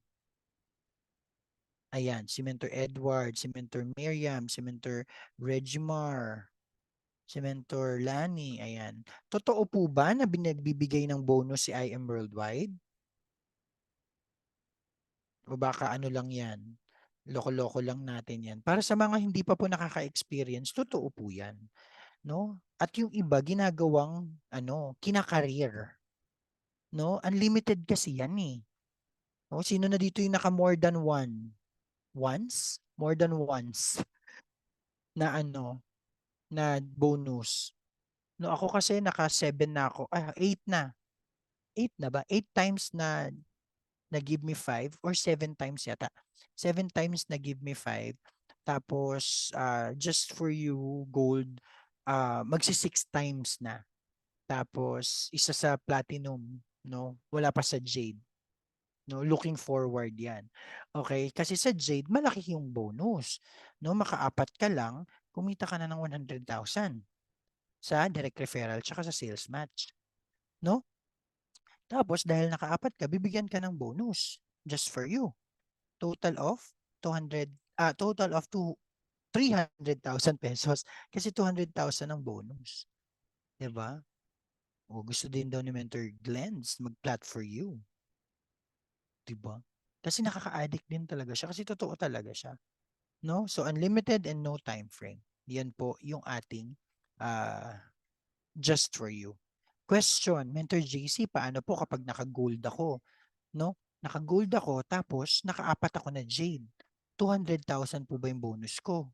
Ayan, si Mentor Edward, si Mentor Miriam, si Mentor Regimar, si Mentor Lani, ayan. Totoo po ba na binagbibigay ng bonus si IM Worldwide? O baka ano lang yan? Loko-loko lang natin yan. Para sa mga hindi pa po nakaka-experience, totoo po yan. No? At yung iba, ginagawang kinakareer. No? Unlimited kasi yan eh. No? Sino na dito yung naka more than one? Once? More than once na na bonus. No, ako kasi naka 7 na ako. 8 na. 8 na ba? 8 times na give me 5 or 7 times yata. 7 times na give me 5. Tapos just for you gold magsi 6 times na. Tapos isa sa platinum, no? Wala pa sa jade. No, looking forward 'yan. Okay, kasi sa jade malaki yung bonus. No, makaapat ka lang, kumita ka na ng 100,000 sa direct referral tsaka sa sales match. No? Tapos dahil nakaapat ka, bibigyan ka ng bonus just for you. Total of 200 total of 300,000 pesos kasi 200,000 ang bonus. 'Di ba? O gusto din daw ni Mentor Glens mag-plot for you. 'Di ba? Kasi nakaka-addict din talaga siya kasi totoo talaga siya. No? So unlimited and no time frame. Yan po yung ating uh, just for you. Question, Mentor JC, paano po kapag naka-gold ako? No? Naka-gold ako tapos nakaapat ako na jade. 200,000 po ba yung bonus ko?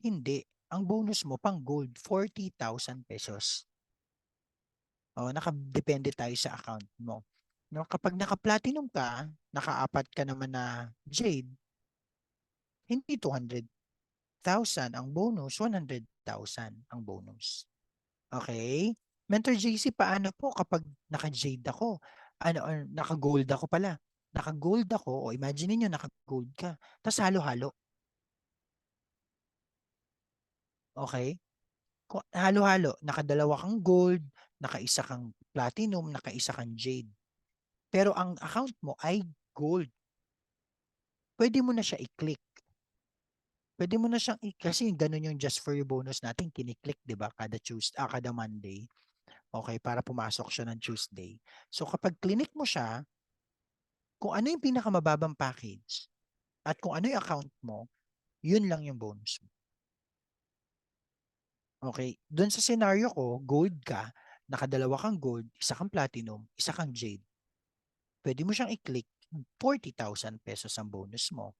Hindi. Ang bonus mo pang gold, 40,000 pesos. O, nakadepende tayo sa account mo. No, kapag naka-platinum ka, nakaapat ka naman na jade, hindi 200,000 ang bonus, 100,000 ang bonus. Okay? Mentor JC, paano po kapag naka-jade ako? Naka-gold ako pala. Naka-gold ako, o imagine niyo naka-gold ka. Tapos halo-halo. Okay? Halo-halo. Nakadalawa kang gold, nakaisa kang platinum, nakaisa kang jade. Pero ang account mo ay gold. Pwede mo na siya i-click. Pwede mo na siyang kasi ganun yung just for you bonus natin, kiniklik, 'di ba? Kada Monday. Okay, para pumasok siya ng Tuesday. So kapag clinic mo siya, kung ano yung pinakamababang package at kung ano yung account mo, yun lang yung bonus mo. Okay, doon sa scenario ko, gold ka, nakadalawa kang gold, isa kang platinum, isa kang jade. Pwede mo siyang i-click, 40,000 pesos ang bonus mo.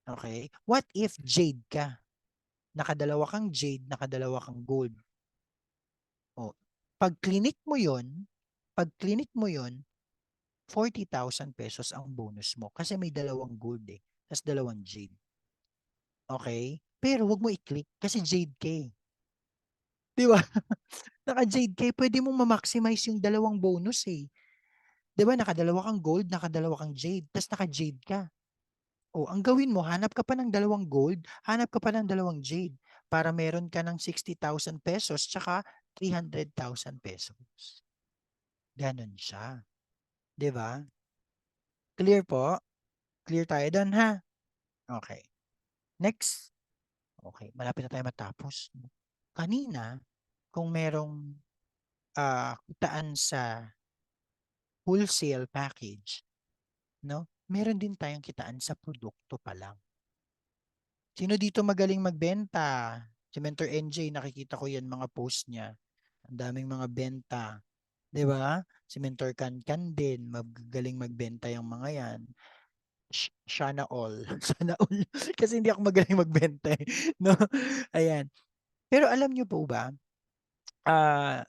Okay? What if jade ka? Nakadalawa kang jade, nakadalawa kang gold. O, pag clinic mo 'yon, 40,000 pesos ang bonus mo kasi may dalawang gold eh, tas dalawang jade. Okay? Pero wag mo i-click kasi jade ka eh. Di ba? Naka-jade ka, pwede mong ma-maximize yung dalawang bonus eh. Di ba? Nakadalawa kang gold, nakadalawa kang jade, tas naka-jade ka. O, ang gawin mo, hanap ka pa ng dalawang gold, hanap ka pa ng dalawang jade para meron ka ng 60,000 pesos tsaka 300,000 pesos. Ganon siya. Di ba? Clear po? Clear tayo doon ha? Okay. Next. Okay, malapit na tayo matapos. Kanina, kung merong kitaan sa wholesale package, no? Meron din tayong kitaan sa produkto pa lang. Sino dito magaling magbenta? Si Mentor NJ, nakikita ko yan mga post niya. Ang daming mga benta. 'Di ba? Si Mentor Kankan din, magaling magbenta yung mga yan. Sana all. Sana all. Kasi hindi ako magaling magbenta eh. No? Ayan. Pero alam niyo po ba,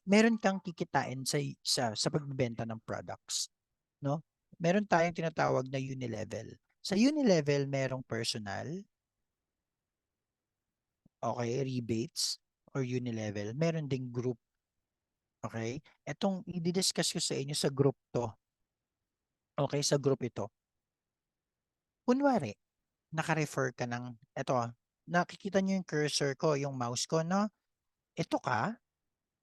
meron kang kikitain sa pagbebenta ng products, no? Meron tayong tinatawag na unilevel. Sa unilevel merong personal, okay, rebates or unilevel. Meron ding group, okay? Etong i-discuss ko sa inyo sa group to. Okay, sa group ito. Kunwari, naka-refer ka ng eto, nakikita niyo yung cursor ko, yung mouse ko, no? Ito ka,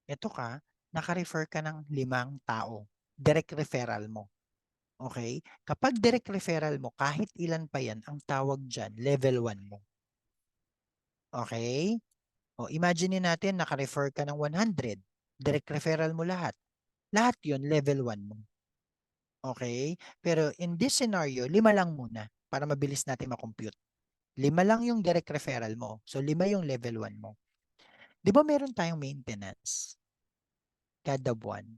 ito ka, naka-refer ka ng 5 tao. Direct referral mo. Okay? Kapag direct referral mo, kahit ilan pa yan, ang tawag dyan, level 1 mo. Okay? O, imagine natin, naka-refer ka ng 100. Direct referral mo lahat. Lahat yon level 1 mo. Okay? Pero in this scenario, 5 lang muna para mabilis natin makompute. 5 lang yung direct referral mo. So, 5 yung level 1 mo. Di ba meron tayong maintenance kada buwan?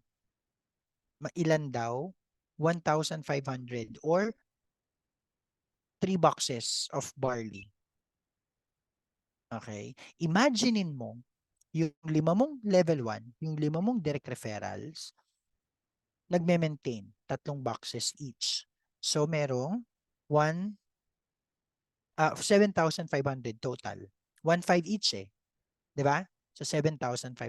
Ilan daw? 1,500 or 3 boxes of barley. Okay? Imaginein mo, yung 5 mong level 1, yung 5 mong direct referrals, nagme-maintain 3 boxes each. So, merong 7,500 total. 1,500 each eh. 'Di ba? So, 7,500.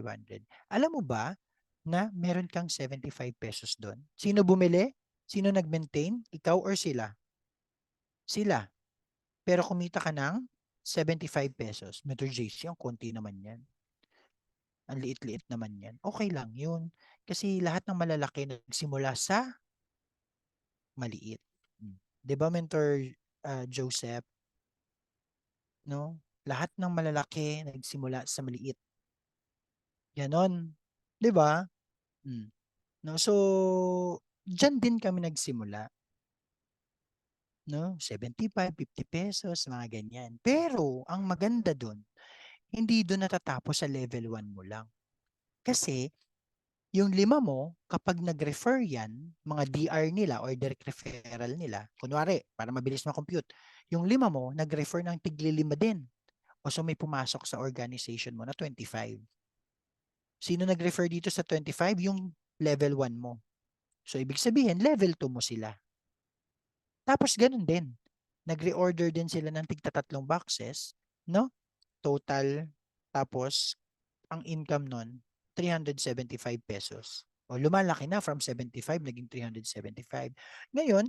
Alam mo ba na meron kang 75 pesos doon? Sino bumili? Sino nag-maintain? Ikaw or sila? Sila. Pero kumita ka ng 75 pesos. Metro JC, ang konti naman yan. Ang liit-liit naman yan. Okay lang yun. Kasi lahat ng malalaki nagsimula sa maliit. 'Di ba, Mentor Joseph? No? Lahat ng malalaki nagsimula sa maliit. Ganon. 'Di ba? No? So, diyan din kami nagsimula. No? 75, 50 pesos, mga ganyan. Pero, ang maganda doon, hindi doon natatapos sa level 1 mo lang. Kasi, yung 5 mo, kapag nag-refer yan, mga DR nila or direct referral nila, kunwari, para mabilis ma-compute, yung 5 mo, nag-refer ng tigli-5 din. O so may pumasok sa organization mo na 25. Sino nag-refer dito sa 25? Yung level 1 mo. So, ibig sabihin, level 2 mo sila. Tapos, ganun din. Nag-reorder din sila ng tigta-3 boxes, no? Total, tapos, ang income nun, 375 pesos. O lumalaki na from 75 naging 375. Ngayon,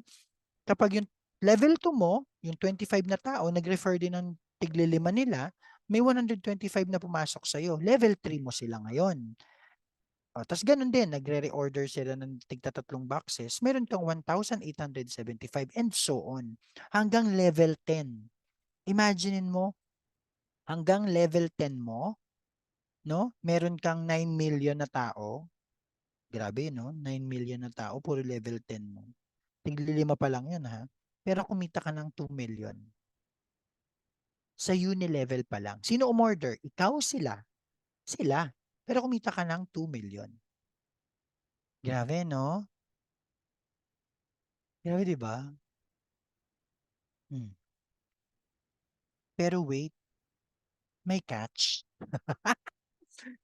kapag yung level 2 mo, yung 25 na tao, nag-refer din ng tigli-5 nila, may 125 na pumasok sa'yo. Level 3 mo sila ngayon. O, tapos ganun din, nagre-reorder sila ng tigta-3 boxes, meron kang 1,875 and so on. Hanggang level 10. Imaginein mo, hanggang level 10 mo, no? Meron kang 9 million na tao. Grabe, no? 9 million na tao, puro level 10 mo. Tigli-5 pa lang yun, ha? Pero kumita ka ng 2 million. Sa uni-level pa lang. Sino umorder? Ikaw, sila? Sila. Pero kumita ka ng 2 million. Grabe, no? Grabe, di ba? Hmm. Pero wait, may catch.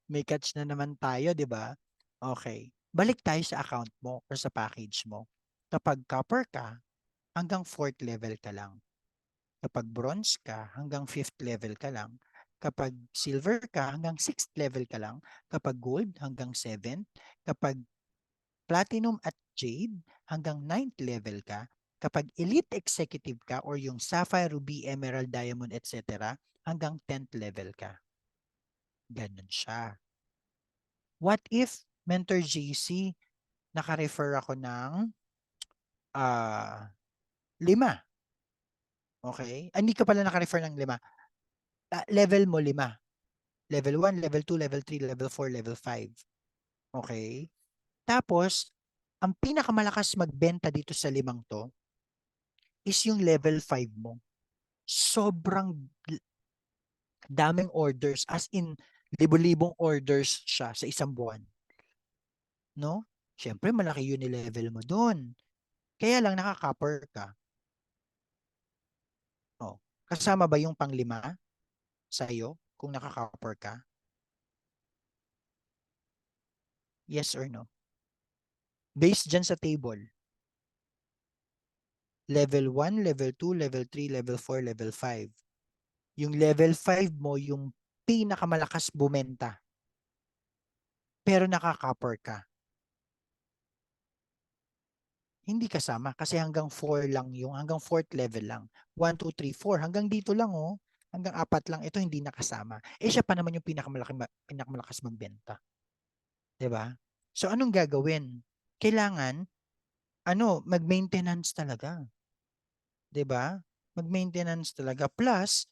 May catch na naman tayo, di ba? Okay. Balik tayo sa account mo or sa package mo. Kapag copper ka, hanggang 4th level ka lang. Kapag bronze ka, hanggang 5th level ka lang. Kapag silver ka, hanggang 6th level ka lang. Kapag gold, hanggang 7th. Kapag platinum at jade, hanggang 9th level ka. Kapag elite executive ka or yung sapphire, ruby, emerald, diamond, etc., hanggang 10th level ka. Ganun siya. What if, Mentor JC, naka-refer ako ng 5? Okay? Hindi ka pala naka-refer ng 5. Level mo 5. Level 1, level 2, level 3, level 4, level 5. Okay? Tapos, ang pinakamalakas magbenta dito sa 5 to is yung level 5 mo. Sobrang daming orders, as in libo-libong orders siya sa isang buwan. No? Siyempre, malaki yun level mo doon. Kaya lang nakaka-copper ka. Oh. Kasama ba yung pang-5 sa'yo kung nakaka-copper ka? Yes or no? Based dyan sa table. Level 1, level 2, level 3, level 4, level 5. Yung level 5 mo, yung pinakamalakas bumenta. Pero nakaka-copper ka. Hindi kasama kasi hanggang 4 lang yung, hanggang 4th level lang. 1, 2, 3, 4. Hanggang dito lang oh. Hanggang 4 lang. Ito hindi nakasama. Eh siya pa naman yung pinakamalakas magbenta. 'Di ba? So anong gagawin? Kailangan mag-maintenance talaga. 'Di ba? Mag-maintenance talaga. Plus,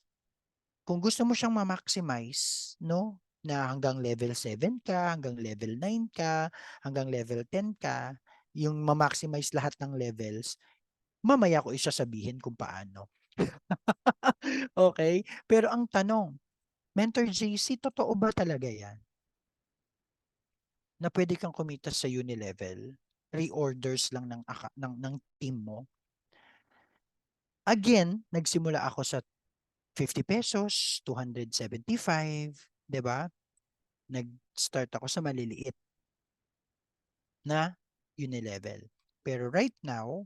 kung gusto mo siyang ma-maximize, no? Na hanggang level 7 ka, hanggang level 9 ka, hanggang level 10 ka, yung ma-maximize lahat ng levels, mamaya ko isasabihin kung paano. Okay? Pero ang tanong, Mentor JC, totoo ba talaga yan? Na pwede kang kumita sa Unilevel? Reorders lang ng team mo? Again, nagsimula ako sa 50 pesos, 275, 'di ba? Nag-start ako sa maliliit na Unilevel. Pero right now,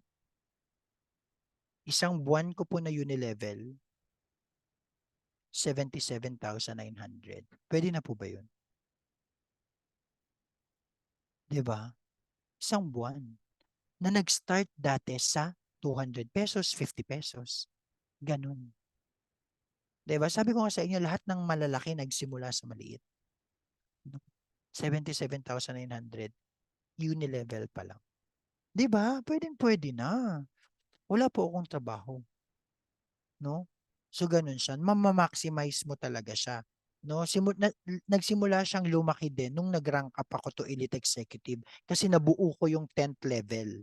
isang buwan ko po na Unilevel, 77,900. Pwede na po ba yun? 'Di ba? Isang buwan na nag-start dati sa 200 pesos, 50 pesos. Ganun. 'Di ba? Sabi ko nga sa inyo, lahat ng malalaki nagsimula sa maliit. 77,900. Unilevel pa lang. 'Di ba? Pwedeng-pwede na. Wala po akong trabaho, no? So ganun siya. Ma-maximize mo talaga siya. No, nagsimula siyang lumaki din nung nag-rank up ako to elite executive kasi nabuo ko yung 10th level,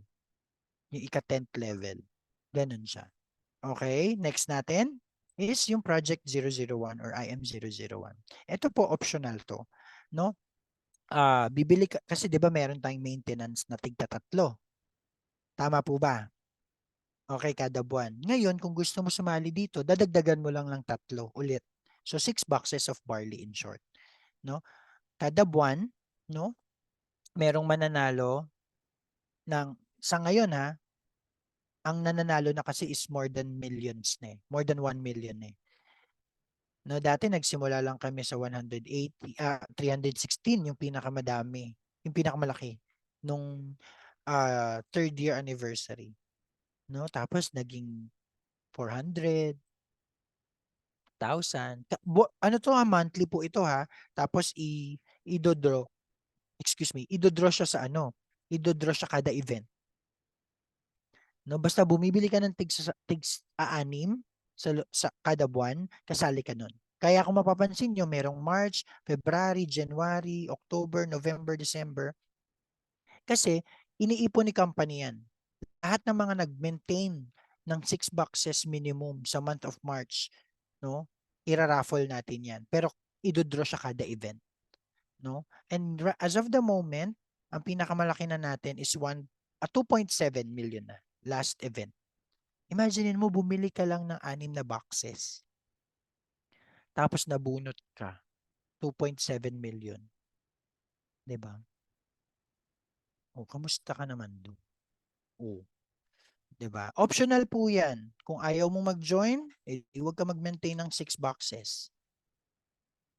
yung ika-10th level. Ganun siya. Okay, next natin is yung Project 001 or IM001. Ito po optional to, no? Bibili ka kasi 'di ba meron tayong maintenance na tigta 3. Tama po ba? Okay, kada buwan. Ngayon, kung gusto mo sumali dito, dadagdagan mo lang ng 3 ulit. So 6 boxes of barley in short, no? Kada buwan, no? Merong mananalo ng sa ngayon ha, ang nananalo na kasi is more than millions na eh. More than 1 million eh. No, dati nagsimula lang kami sa 316 yung pinakamadami, yung pinakamalaki nung 3rd year anniversary. No, tapos naging 400, 1,000. Ano to ha, monthly po ito ha. Tapos i-draw, excuse me, i-draw siya sa i-draw siya kada event. No, basta bumibili ka ng tigs 6 sa kada buwan, kasali ka nun. Kaya kung mapapansin nyo, merong March, February, January, October, November, December. Kasi iniipon ni company yan. Lahat ng mga nag-maintain ng 6 boxes minimum sa month of March, no? Ira-raffle natin yan. Pero i-draw siya kada event, no? And as of the moment, ang pinakamalaki na natin is 2.7 million na last event. Imagine mo, bumili ka lang ng 6 na boxes. Tapos nabunot ka. 2.7 million. 'Di ba? O, kamusta ka naman doon? O, 'Di ba? Optional po 'yan. Kung ayaw mong mag-join, huwag ka mag-maintain ng 6 boxes,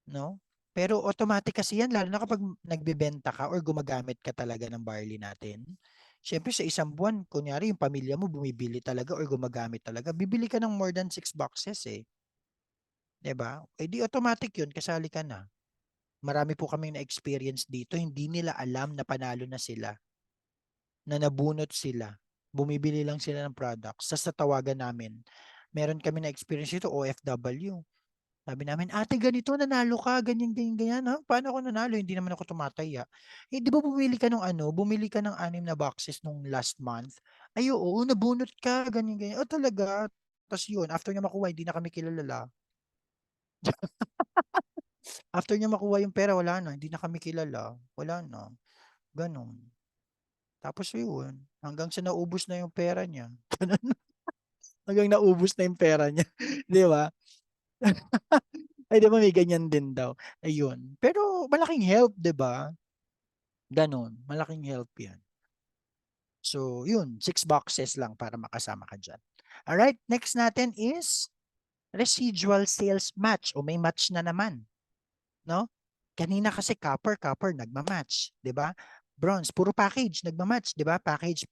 no? Pero automatic kasi 'yan lalo na kapag nagbebenta ka or gumagamit ka talaga ng barley natin. Siyempre sa isang buwan, kunyari yung pamilya mo bumibili talaga or gumagamit talaga, bibili ka ng more than 6 boxes eh, 'di ba? Eh di automatic 'yun, kasali ka na. Marami po kaming na-experience dito, hindi nila alam na panalo na sila, na nabunot sila. Bumibili lang sila ng products. Sa tawagan namin, meron kami na-experience ito, OFW. Sabi namin, ate ganito, nanalo ka, ganyan, ganyan, ganyan. Ha? Paano ako nanalo? Hindi naman ako tumataya. Eh, di ba bumili ka ng ano? Bumili ka ng 6 na boxes nung last month? Ay, oo, nabunot ka, ganyan, ganyan. Oh, talaga? Tapos yun, after niya makuha, hindi na kami kilala. After niya makuha yung pera, wala na. Hindi na kami kilala. Wala na. Ganon. Tapos yun, hanggang sa naubos na yung pera niya. Hanggang naubos na yung pera niya. Di ba? Ay, di ba may ganyan din daw. Ayun. Pero malaking help, di ba? Ganon. Malaking help yan. So, yun. 6 boxes lang para makasama ka dyan. Alright, next natin is residual sales match o may match na naman. No? Kanina kasi copper, nagma-match. Di ba? Bronze, puro package, nagma-match. Di ba? Package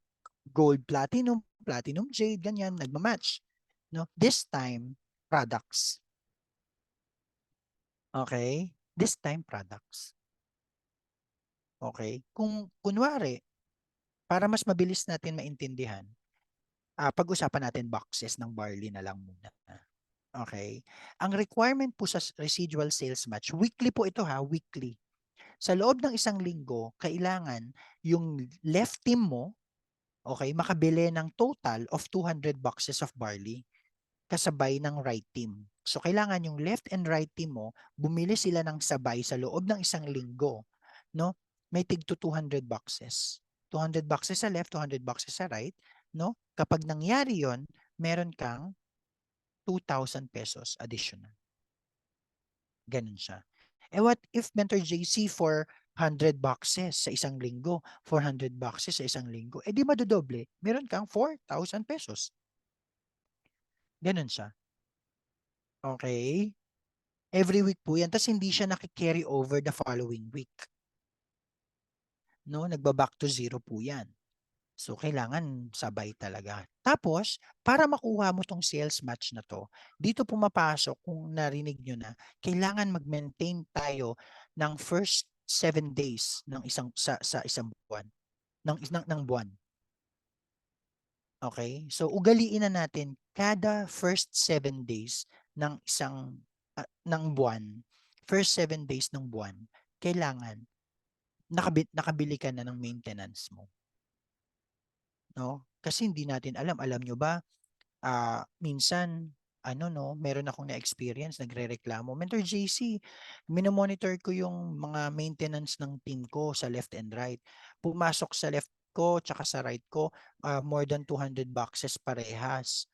gold, platinum, platinum jade, ganyan, nagma-match. No? This time, products. Okay? This time, products. Okay? Kung kunwari, para mas mabilis natin maintindihan, pag-usapan natin boxes ng barley na lang muna. Okay? Ang requirement po sa residual sales match, weekly po ito ha, weekly. Sa loob ng isang linggo, kailangan yung left team mo, okay, makabili ng total of 200 boxes of barley kasabay ng right team. So kailangan yung left and right team mo, bumili sila ng sabay sa loob ng isang linggo, no? May tig to 200 boxes. 200 boxes sa left, 200 boxes sa right, no? Kapag nangyari 'yon, meron kang 2,000 pesos additional. Ganun siya. Eh what if Mentor JC for 100 boxes sa isang linggo, 400 boxes sa isang linggo, eh di madodoble, meron kang 4,000 pesos. Ganun siya. Okay? Every week po yan. Tapos hindi siya naki-carry over the following week. No? Nagba-back to zero po yan. So, kailangan sabay talaga. Tapos, para makuha mo tong sales match na to, dito pumapasok, kung narinig nyo na, kailangan mag-maintain tayo ng first 7 days ng sa isang buwan. Ng buwan. Okay? So, ugaliin na natin kada first 7 days ng ng buwan, first 7 days ng buwan, kailangan nakabili ka na ng maintenance mo. No? Kasi hindi natin alam. Alam nyo ba, minsan, meron akong na-experience, nagre-reklamo. Mentor JC, minomonitor ko yung mga maintenance ng team ko sa left and right. Pumasok sa left ko, tsaka sa right ko, more than 200 boxes parehas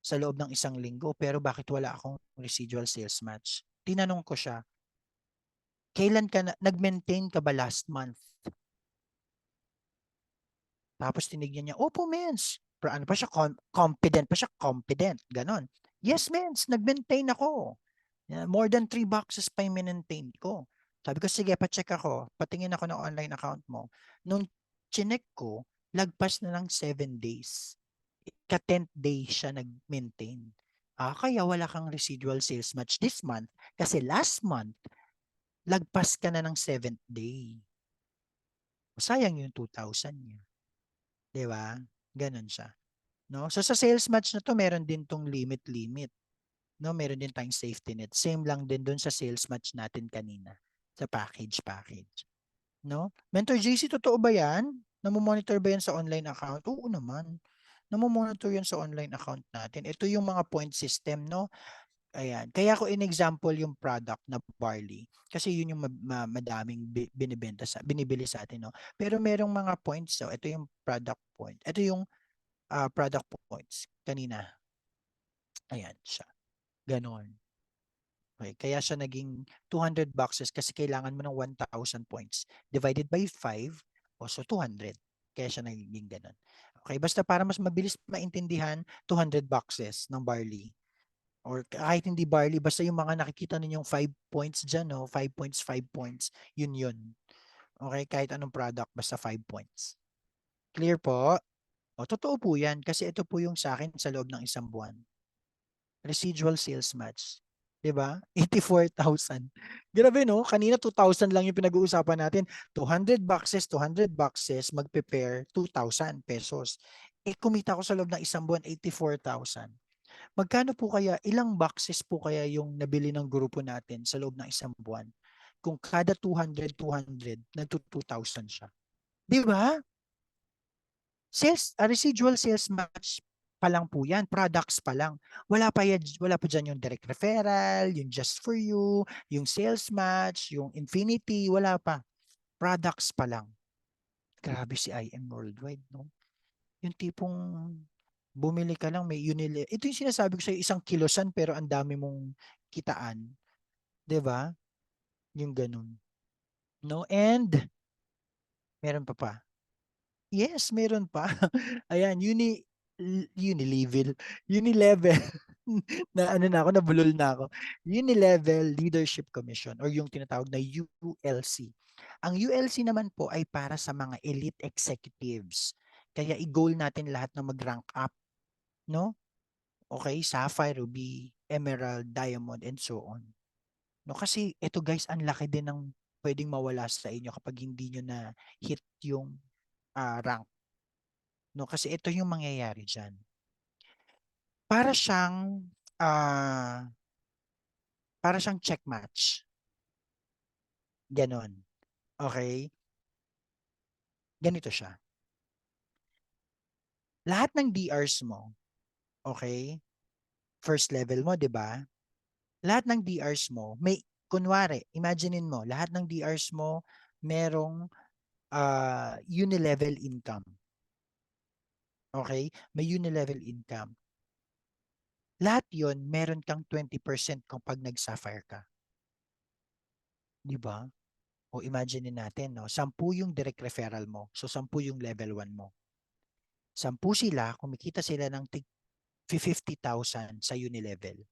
sa loob ng isang linggo. Pero bakit wala akong residual sales match? Tinanong ko siya, kailan ka nag-maintain ka ba last month? Tapos tinignan niya, opo, mens. Pero ano pa siya, confident pa siya, confident, ganon. Yes, mens, nag-maintain ako. More than 3 boxes pa yung maintain ko. Sabi ko, sige, pa-check ako. Patingin ako ng online account mo. Nung chinek ko, lagpas na ng 7 days. Ka-10th day siya nag-maintain. Kaya wala kang residual sales match this month. Kasi last month, lagpas ka na ng 7th day. Sayang yung 2,000 niya. 'Di ba? Ganun siya. No? So sa sales match na to, meron din tong limit. No, meron din tayong safety net. Same lang din doon sa sales match natin kanina. Sa package. No? Mentor JC, totoo ba yan? Namomonitor ba yan sa online account? Oo naman. Namomonitor yan sa online account natin. Ito yung mga point system, no? Ayan. Kaya ko in-example yung product na barley. Kasi yun yung madaming binibili sa atin, no? Pero merong mga points. So, ito yung product point. Ito yung product points. Kanina. Ayan siya. Ganon. Okay. Kaya siya naging 200 boxes kasi kailangan mo ng 1,000 points. Divided by 5, so 200. Kaya siya naging ganon. Okay, basta para mas mabilis maintindihan, 200 boxes ng barley. Or kahit hindi barley, basta yung mga nakikita ninyong 5 points dyan, no? 5 points, 5 points. Yun yun. Okay, kahit anong product, basta 5 points. Clear po? O, totoo po yan kasi ito po yung sa akin sa loob ng isang buwan. Residual sales match. 'Di ba? 84,000. Grabe no? Kanina 2,000 lang yung pinag-uusapan natin. 200 boxes, magpe-pair 2,000 pesos. Eh kumita ko sa loob ng isang buwan 84,000. Magkano po kaya, ilang boxes po kaya yung nabili ng grupo natin sa loob ng isang buwan? Kung kada 200, nagto 2,000 siya. 'Di ba? Residual sales match pa lang po yan, products pa lang. Wala pa diyan yung direct referral, yung just for you, yung sales match, yung infinity, wala pa. Products pa lang. Grabe si IM Worldwide, no? Yung tipong bumili ka lang, may Unilever. Ito yung sinasabi ko sa'yo, isang kilosan pero ang dami mong kitaan. 'Di ba? Yung ganun. No? And, meron pa pa. Yes, meron pa. Ayan, Unilevel. Unilevel. Na ano na ako, nabulol na ako. Unilevel Leadership Commission or yung tinatawag na ULC. Ang ULC naman po ay para sa mga elite executives. Kaya i-goal natin lahat na mag-rank up, no? Okay, Sapphire, Ruby, Emerald, Diamond, and so on. No, kasi ito guys, ang laki din ng pwedeng mawala sa inyo kapag hindi nyo na hit yung rank. No, kasi ito yung mangyayari diyan. Para siyang ah para siyang check match. Ganon. Okay? Ganito siya. Lahat ng DRs mo, okay? First level mo, 'di ba? Lahat ng DRs mo, may kunwari, imaginein mo, lahat ng DRs mo merong unilevel income. Okay? May unilevel income. Lahat 'yon, meron kang 20% kapag nag-sapphire ka. 'Di ba? O imagine natin, no? 10 yung direct referral mo. So, 10 yung level 1 mo. 10 sila, kumikita sila ng 50,000 sa Unilevel.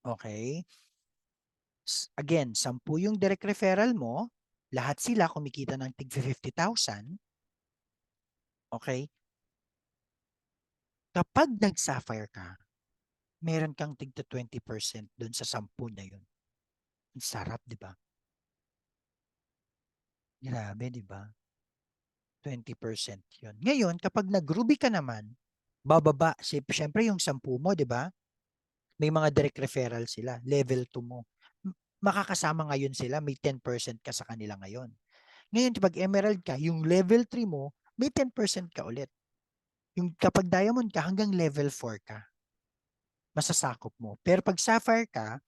Okay? Again, 10 yung direct referral mo, lahat sila kumikita ng tig 50,000. Okay? Kapag nag-sapphire ka, meron kang tig 20% dun sa 10 na yun. Ang sarap, di ba? Grabe, di ba? 20% yun. Ngayon, kapag nag-ruby ka naman, bababa. Siyempre yung 10 mo, di ba? May mga direct referral sila. Level 2 mo. Makakasama ngayon sila. May 10% ka sa kanila ngayon. Ngayon, kapag emerald ka, yung level 3 mo, may 10% ka ulit. Yung kapag diamond ka, hanggang level 4 ka. Masasakop mo. Pero pag sapphire ka,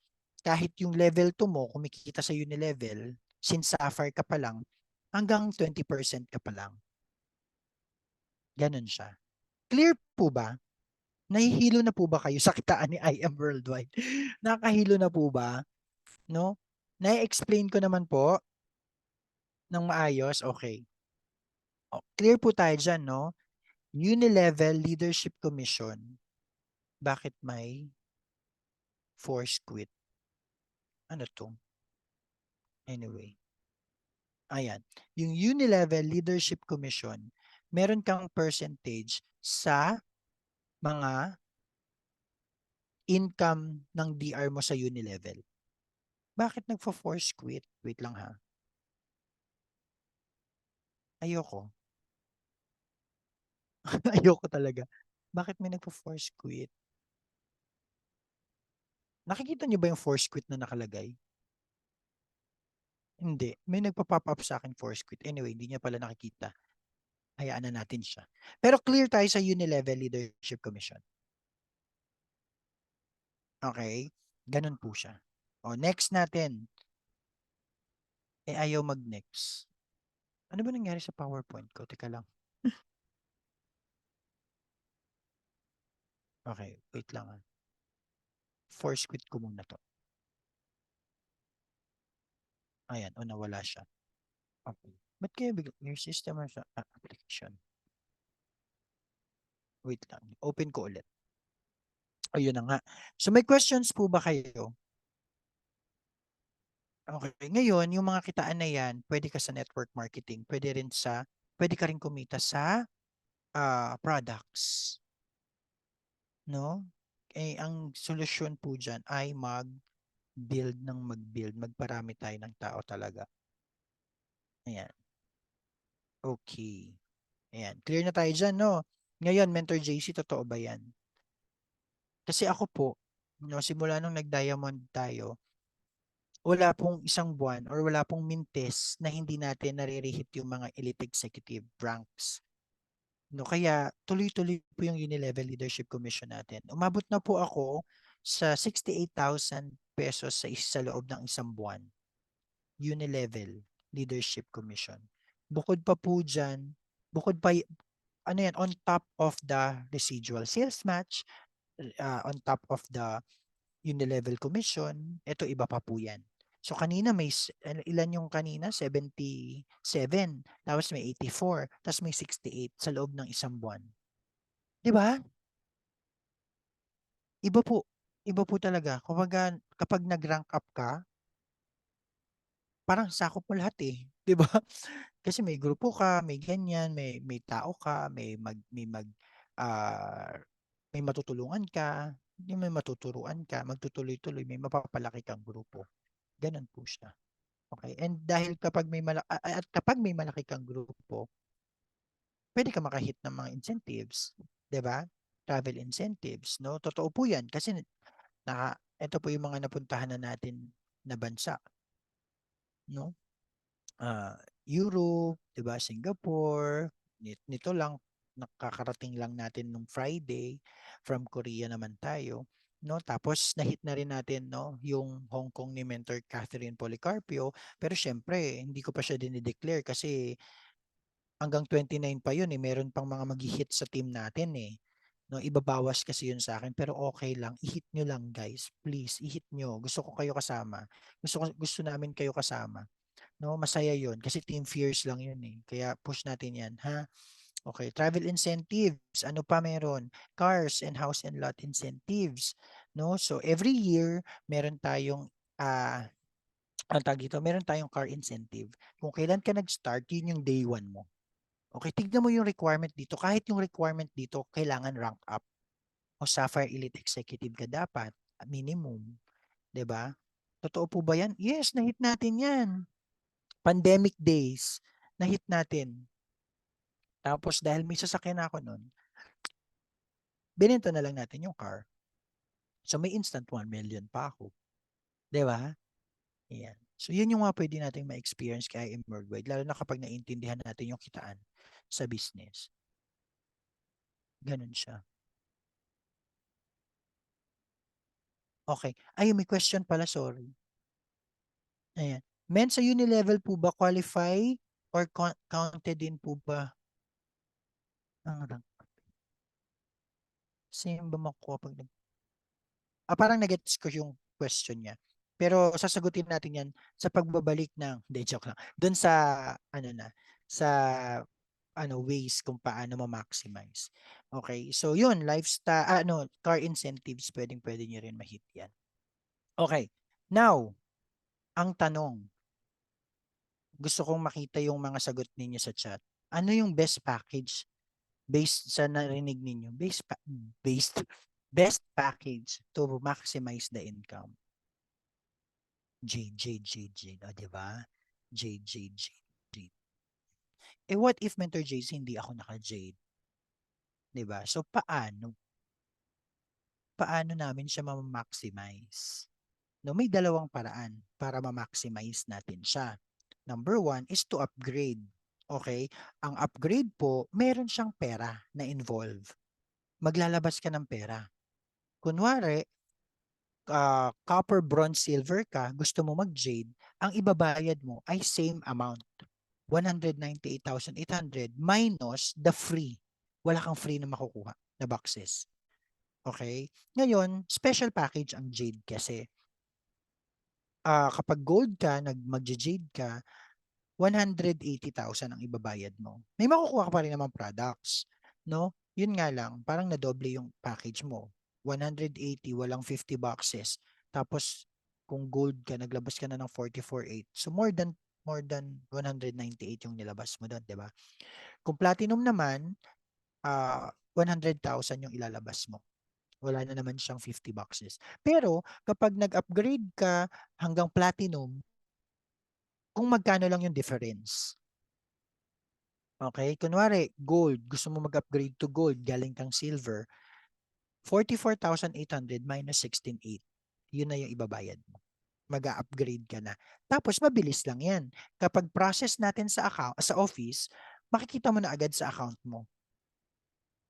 kahit yung level 2 mo, kumikita sa unilevel, since sapphire ka pa lang, hanggang 20% ka pa lang. Ganon siya. Clear po ba? Nahihilo na po ba kayo sa kitaan ni IM Worldwide? Nakahilo na po ba? No? Na-explain ko naman po ng maayos. Okay. Clear po tayo dyan, no? Unilevel Leadership Commission. Bakit may force quit? Ano to? Anyway. Ayan. Yung Unilevel Leadership Commission, meron kang percentage sa mga income ng DR mo sa Unilevel. Bakit nagfo-force quit? Wait lang ha. Ayoko. Ayoko talaga. Bakit may nagfo-force quit? Nakikita niyo ba yung force quit na nakalagay? Hindi. May nagpa-pop up sa akin force quit. Anyway, hindi niya pala nakikita. Hayaan na natin siya. Pero clear tayo sa Unilevel Leadership Commission. Okay? Ganun po siya. O, next natin. Eh, ayaw mag-next. Ano ba nangyari sa PowerPoint ko? Teka lang. Okay, wait lang ah. Force quit ko muna to. Ayan, o nawala siya. Okay. Ba't kaya your system or application? Wait lang. Open ko ulit. Ayun na nga. So may questions po ba kayo? Okay. Ngayon, yung mga kitaan na yan, pwede ka sa network marketing. Pwede ka rin kumita sa products. No? Eh, ang solusyon po dyan ay mag-build ng mag-build. Magparami tayo ng tao talaga. Ayan. Okay. Ayan. Clear na tayo dyan, no? Ngayon, Mentor JC, totoo ba yan? Kasi ako po, no, simula nung nag-diamond tayo, wala pong isang buwan or wala pong mintes na hindi natin nare-rehit yung mga elite executive ranks. No, kaya tuloy-tuloy po yung Unilevel Leadership Commission natin. Umabot na po ako sa 68,000 pesos sa loob ng isang buwan. Unilevel Leadership Commission. Bukod pa po dyan, bukod pa, ano yan, on top of the residual sales match, on top of the Unilevel Commission, ito iba pa po yan. So kanina ilan yung kanina? 77. Tapos may 84. Tapos may 68 sa loob ng isang buwan. Di ba? Iba po. Iba po talaga. Kapag nag-rank up ka, parang sakop mo lahat eh. Di ba? Kasi may grupo ka, may ganyan, may tao ka, ah, may matutulungan ka, may matuturuan ka, magtutuloy-tuloy, may mapapalaki kang grupo. Ganun po siya. Okay? And dahil kapag may malaki kang grupo, pwede ka makahit ng mga incentives, 'di ba? Travel incentives, no? Totoo po 'yan kasi ito po yung mga napuntahan na natin na bansa, no? Europe, 'di ba? Singapore, nito lang nakakarating lang natin nung Friday from Korea naman tayo, no? Tapos na-hit na rin natin, no, yung Hong Kong ni Mentor Catherine Policarpio, pero syempre hindi ko pa siya dinideclare kasi hanggang 29 pa yun eh. Meron pang mga mag-hit sa team natin eh. No, ibabawas kasi yun sa akin pero okay lang. I-hit nyo lang guys. Please, i-hit nyo. Gusto ko kayo kasama. Gusto namin kayo kasama. No, masaya yun kasi team fierce lang yun eh. Kaya push natin yan, ha? Okay, travel incentives. Ano pa meron? Cars and house and lot incentives. No? So every year meron tayong ang tawag dito, meron tayong car incentive. Kung kailan ka nag-start, yun yung day one mo. Okay, tignan mo yung requirement dito. Kahit yung requirement dito, kailangan rank up. O Sapphire Elite Executive ka dapat, minimum. 'Di ba? Totoo po ba yan? Yes, na-hit natin yan. Pandemic days, na-hit natin. Tapos dahil may sasakyan ako nun, binenta na lang natin yung car. So may instant 1 million pa ako. 'Di ba? Yan. So yun yung mga pwede nating ma-experience kay IM Worldwide, lalo na kapag naintindihan natin yung kitaan sa business. Ganun siya. Okay. Ay, may question pala, sorry. Ayan. Men sa Unilevel po ba qualify or counted din po ba ang rank? Same ba makuha pag parang nag-gets ko yung question niya. Pero sasagutin natin yan sa pagbabalik ng, hindi, joke lang. Doon sa, ano na, sa, ways kung paano ma-maximize. Okay, so yun, lifestyle, car incentives, pwede nyo rin ma-hit yan. Okay, now, ang tanong, gusto kong makita yung mga sagot ninyo sa chat. Ano yung best package based sa narinig ninyo? Based best package to maximize the income. Jade. O, di ba? Jade. Eh, what if Mentor JC hindi ako naka-Jade? Di ba? So, paano namin siya ma-maximize? No, may dalawang paraan para ma-maximize natin siya. Number one is to upgrade. Okay? Ang upgrade po, meron siyang pera na involve. Maglalabas ka ng pera. Kunwari, copper, bronze, silver ka, gusto mo mag-jade, ang ibabayad mo ay same amount. 198,800 minus the free. Wala kang free na makukuha na boxes. Okay? Ngayon, special package ang jade kasi kapag gold ka, mag-jade ka, 180,000 ang ibabayad mo. May makukuha ka pa rin naman products, no? Yun nga lang, parang nadoble yung package mo. 180, walang 50 boxes. Tapos, kung gold ka, naglabas ka na ng 44.8. So, more than 198 yung nilabas mo doon, di ba? Kung platinum naman, 100,000 yung ilalabas mo. Wala na naman siyang 50 boxes. Pero, kapag nag-upgrade ka hanggang platinum, kung magkano lang yung difference. Okay? Kunwari, gold. Gusto mo mag-upgrade to gold, galing kang silver. 44,800 minus 16,800. Yun na yung ibabayad mo. Mag-upgrade ka na. Tapos, mabilis lang yan. Kapag process natin sa account, sa office, makikita mo na agad sa account mo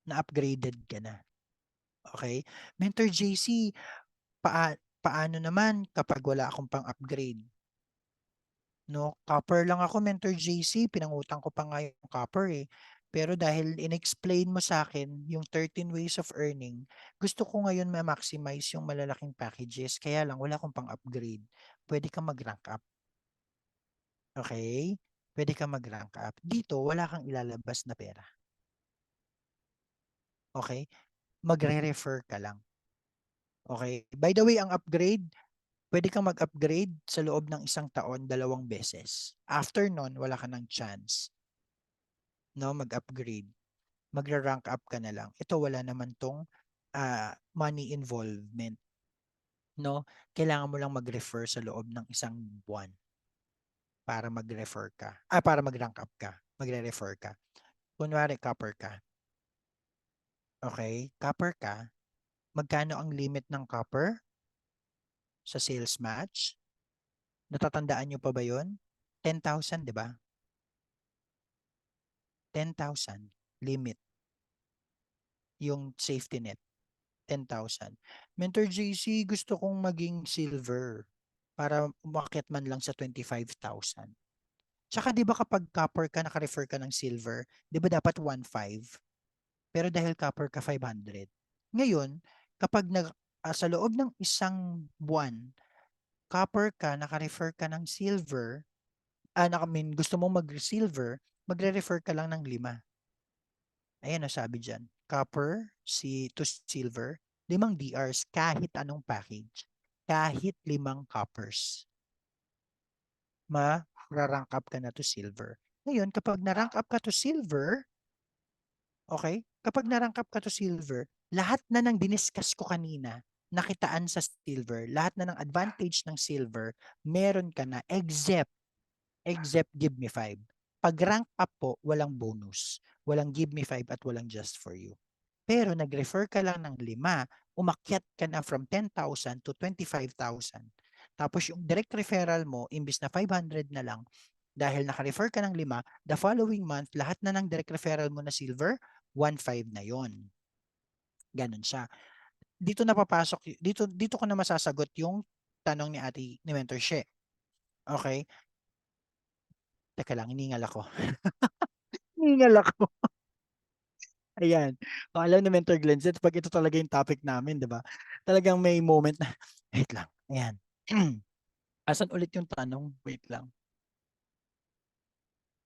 na upgraded ka na. Okay? Mentor JC, paano naman kapag wala akong pang-upgrade? No, copper lang ako, Mentor JC, pinangutang ko pa nga yung copper eh. Pero dahil in-explain mo sa akin yung 13 ways of earning, gusto ko ngayon ma-maximize yung malalaking packages. Kaya lang, wala akong pang-upgrade. Pwede kang mag-rank up. Okay? Pwede kang mag-rank up. Dito, wala kang ilalabas na pera. Okay? Magre-refer ka lang. Okay? By the way, ang upgrade, pwede kang mag-upgrade sa loob ng 1 taon, 2 beses. After nun, wala ka ng chance. No, mag-upgrade. Magra-rank up ka na lang. Ito wala naman tong money involvement. No? Kailangan mo lang mag-refer sa loob ng 1 buwan para mag-refer ka. Para mag-rank up ka. Magre-refer ka. Kunwari, copper ka. Okay? Copper ka. Magkano ang limit ng copper sa sales match? Natatandaan nyo pa ba yun? 10,000, di ba? 10,000 limit. Yung safety net. 10,000. Mentor JC, gusto kong maging silver para umakyat man lang sa 25,000. Tsaka 'di ba kapag copper ka, naka-refer ka ng silver, 'di ba dapat 1.5? Pero dahil copper ka, 500. Ngayon, kapag sa loob ng 1 buwan, copper ka, naka-refer ka ng silver, gusto mong mag-silver, magre-refer ka lang ng 5. Ayan ang sabi dyan. Copper to silver, 5 DRs kahit anong package. Kahit 5 coppers. Ma-rank up ka na to silver. Ngayon, kapag na-rank up ka to silver, okay? Kapag na-rank up ka to silver, lahat na ng diniscuss ko kanina, nakitaan sa silver, lahat na ng advantage ng silver, meron ka na except give me 5. Pag rank up po, walang bonus. Walang give me 5 at walang just for you. Pero nag-refer ka lang ng 5, umakyat ka na from 10,000 to 25,000. Tapos yung direct referral mo, imbis na 500 na lang, dahil naka-refer ka ng 5, the following month, lahat na ng direct referral mo na silver, 1.5 na yon. Ganon siya. Dito napapasok, dito ko na masasagot yung tanong ni Mentor She. Okay? Teka lang, hiningal ako. Hiningal ako. Ayan. Kung alam ni Mentor Glenn, pag ito talaga yung topic namin, di ba? Talagang may moment na, wait lang. Ayan. Asan ulit yung tanong? Wait lang.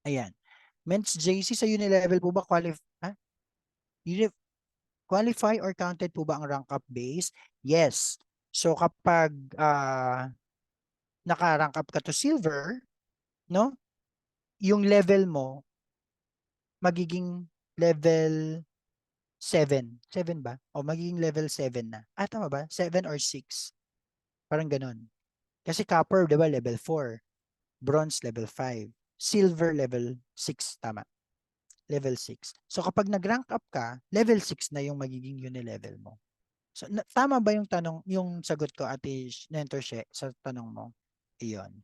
Ayan. Mens JC sa Unilevel po ba qualify or counted po ba ang rank up base? Yes. So kapag naka-rank up ka to silver, no? Yung level mo magiging level 7. 7 ba? O magiging level 7 na. Tama ba? 7 or 6. Parang ganun. Kasi copper, di ba, level 4. Bronze, level 5. Silver, level 6. Tama. Level 6. So kapag nag-rank up ka, level 6 na yung magiging unilevel mo. So, tama ba yung tanong, yung sagot ko, Ate Mentor She, sa tanong mo? Iyon.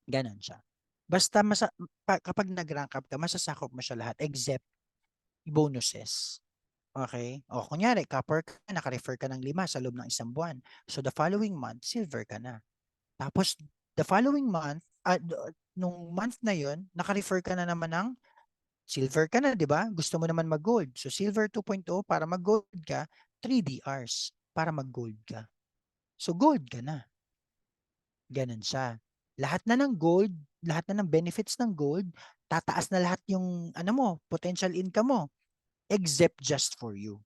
Ganon siya. Basta kapag nag-rank up ka, masasakop mo siya lahat except bonuses. Okay? O kunyari, copper ka, naka-refer ka ng 5 sa loob ng 1 buwan. So the following month, silver ka na. Tapos the following month, nung month na yon, naka-refer ka na naman ng silver ka na, di ba? Gusto mo naman mag-gold. So silver 2.0, para mag-gold ka, 3 DRs para mag-gold ka. So gold ka na. Ganun siya. Lahat na ng gold, lahat na ng benefits ng gold, tataas na lahat yung ano mo, potential income mo, except just for you.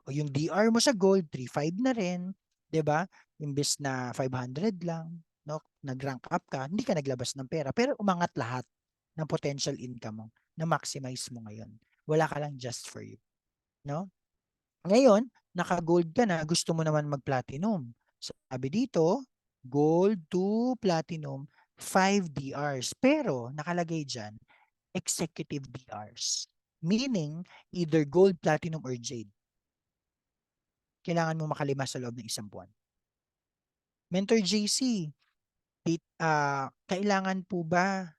O yung DR mo sa gold, 3.5 na rin, 'di ba? Imbes na 500 lang, no? Nag-rank up ka, hindi ka naglabas ng pera, pero umangat lahat ng potential income mo na maximize mo ngayon. Wala ka lang just for you, no? Ngayon, naka-gold ka na, gusto mo naman mag-platinum. Sabi dito, gold to platinum, 5 DRs. Pero nakalagay dyan, executive DRs. Meaning, either gold, platinum, or jade. Kailangan mo makalima sa loob ng isang buwan. Mentor JC, kailangan po ba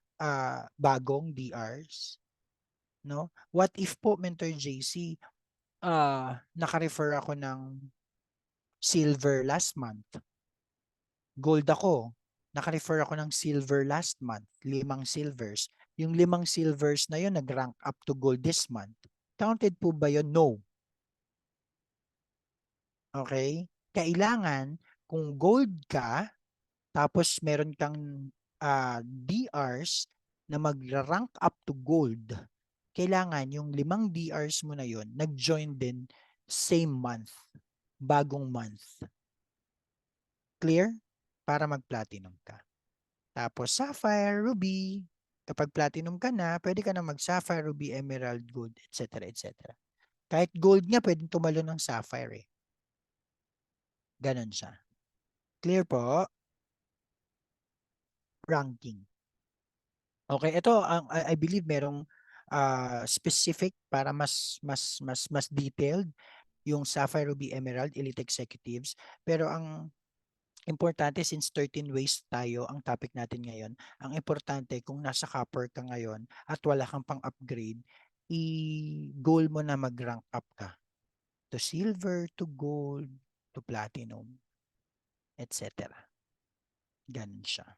bagong DRs? No? What if po, Mentor JC, naka-refer ako ng silver last month? Gold ako. Naka-refer ako ng silver last month. 5 silvers. Yung 5 silvers na yun, nag-rank up to gold this month. Counted po ba yun? No. Okay? Kailangan, kung gold ka, tapos meron kang DRs na mag-rank up to gold, kailangan yung 5 DRs mo na yun, nag-join din same month, bagong month. Clear? Para mag-platinum ka. Tapos sapphire, ruby. Kapag platinum ka na, pwede ka na mag-sapphire, ruby, emerald, gold, etc. etc. Kahit gold nga, pwedeng tumalo ng sapphire eh. Ganon siya. Clear po? Ranking. Okay, ito I believe merong specific para mas detailed yung sapphire, ruby, emerald, elite executives. Pero ang importante, since 13 ways tayo ang topic natin ngayon, ang importante kung nasa copper ka ngayon at wala kang pang-upgrade, i-goal mo na mag-rank up ka to silver, to gold, to platinum, etc. Ganun siya.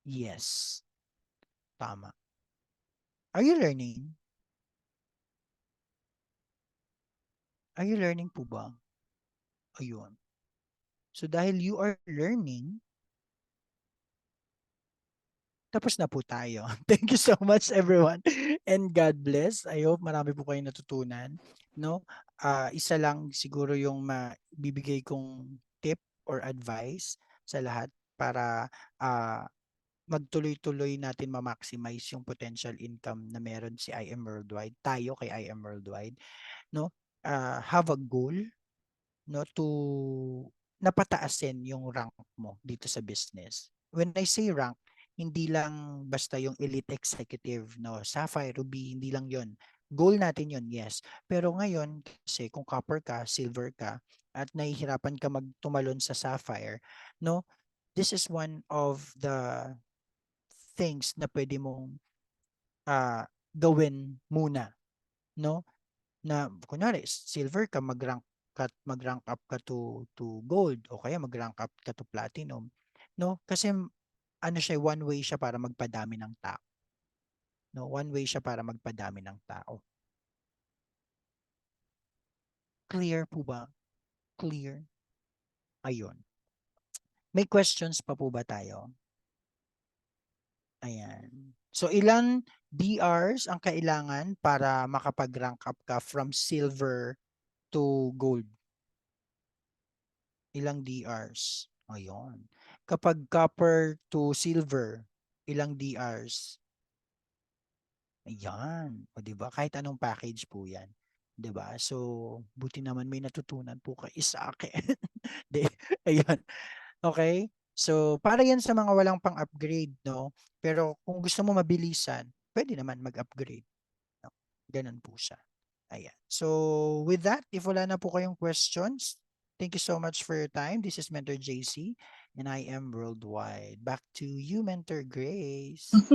Yes. Tama. Are you learning? Are you learning po ba? Ayun. So dahil you are learning, tapos na po tayo. Thank you so much everyone and God bless. I hope marami po kayong natutunan, no? Isa lang siguro yung mabibigay kong tip or advice sa lahat para magtuloy-tuloy natin ma-maximize yung potential income na meron si IM Worldwide, tayo kay IM Worldwide, no? Have a goal, no, to napataasin yung rank mo dito sa business. When I say rank, hindi lang basta yung elite executive, no, sapphire, ruby, hindi lang yon. Goal natin yon, yes. Pero ngayon, kasi kung copper ka, silver ka, at nahihirapan ka magtumalon sa sapphire, no, this is one of the things na pwede mong gawin muna, no? Na kunyari silver ka, mag-rank up ka to gold o kaya mag-rank up ka to platinum, no? Kasi ano siya, one way siya para magpadami ng tao, no? One way siya para magpadami ng tao. Clear po ba? Clear? Ayun. May questions pa po ba tayo? Ayan. So ilan DRs ang kailangan para makapag-rank up ka from silver to gold? Ilang DRs? Ayun. Kapag copper to silver, ilang DRs? Ayan. O diba? Kahit anong package po yan. Diba? So, buti naman may natutunan po kayo sa akin. Ayan. Okay? So, para yan sa mga walang pang-upgrade, no? Pero kung gusto mo mabilisan, pwede naman mag-upgrade. No? Ganun po siya. Ayan. So, with that, if wala na po kayong questions, thank you so much for your time. This is Mentor JC, and I am Worldwide. Back to you, Mentor Grace.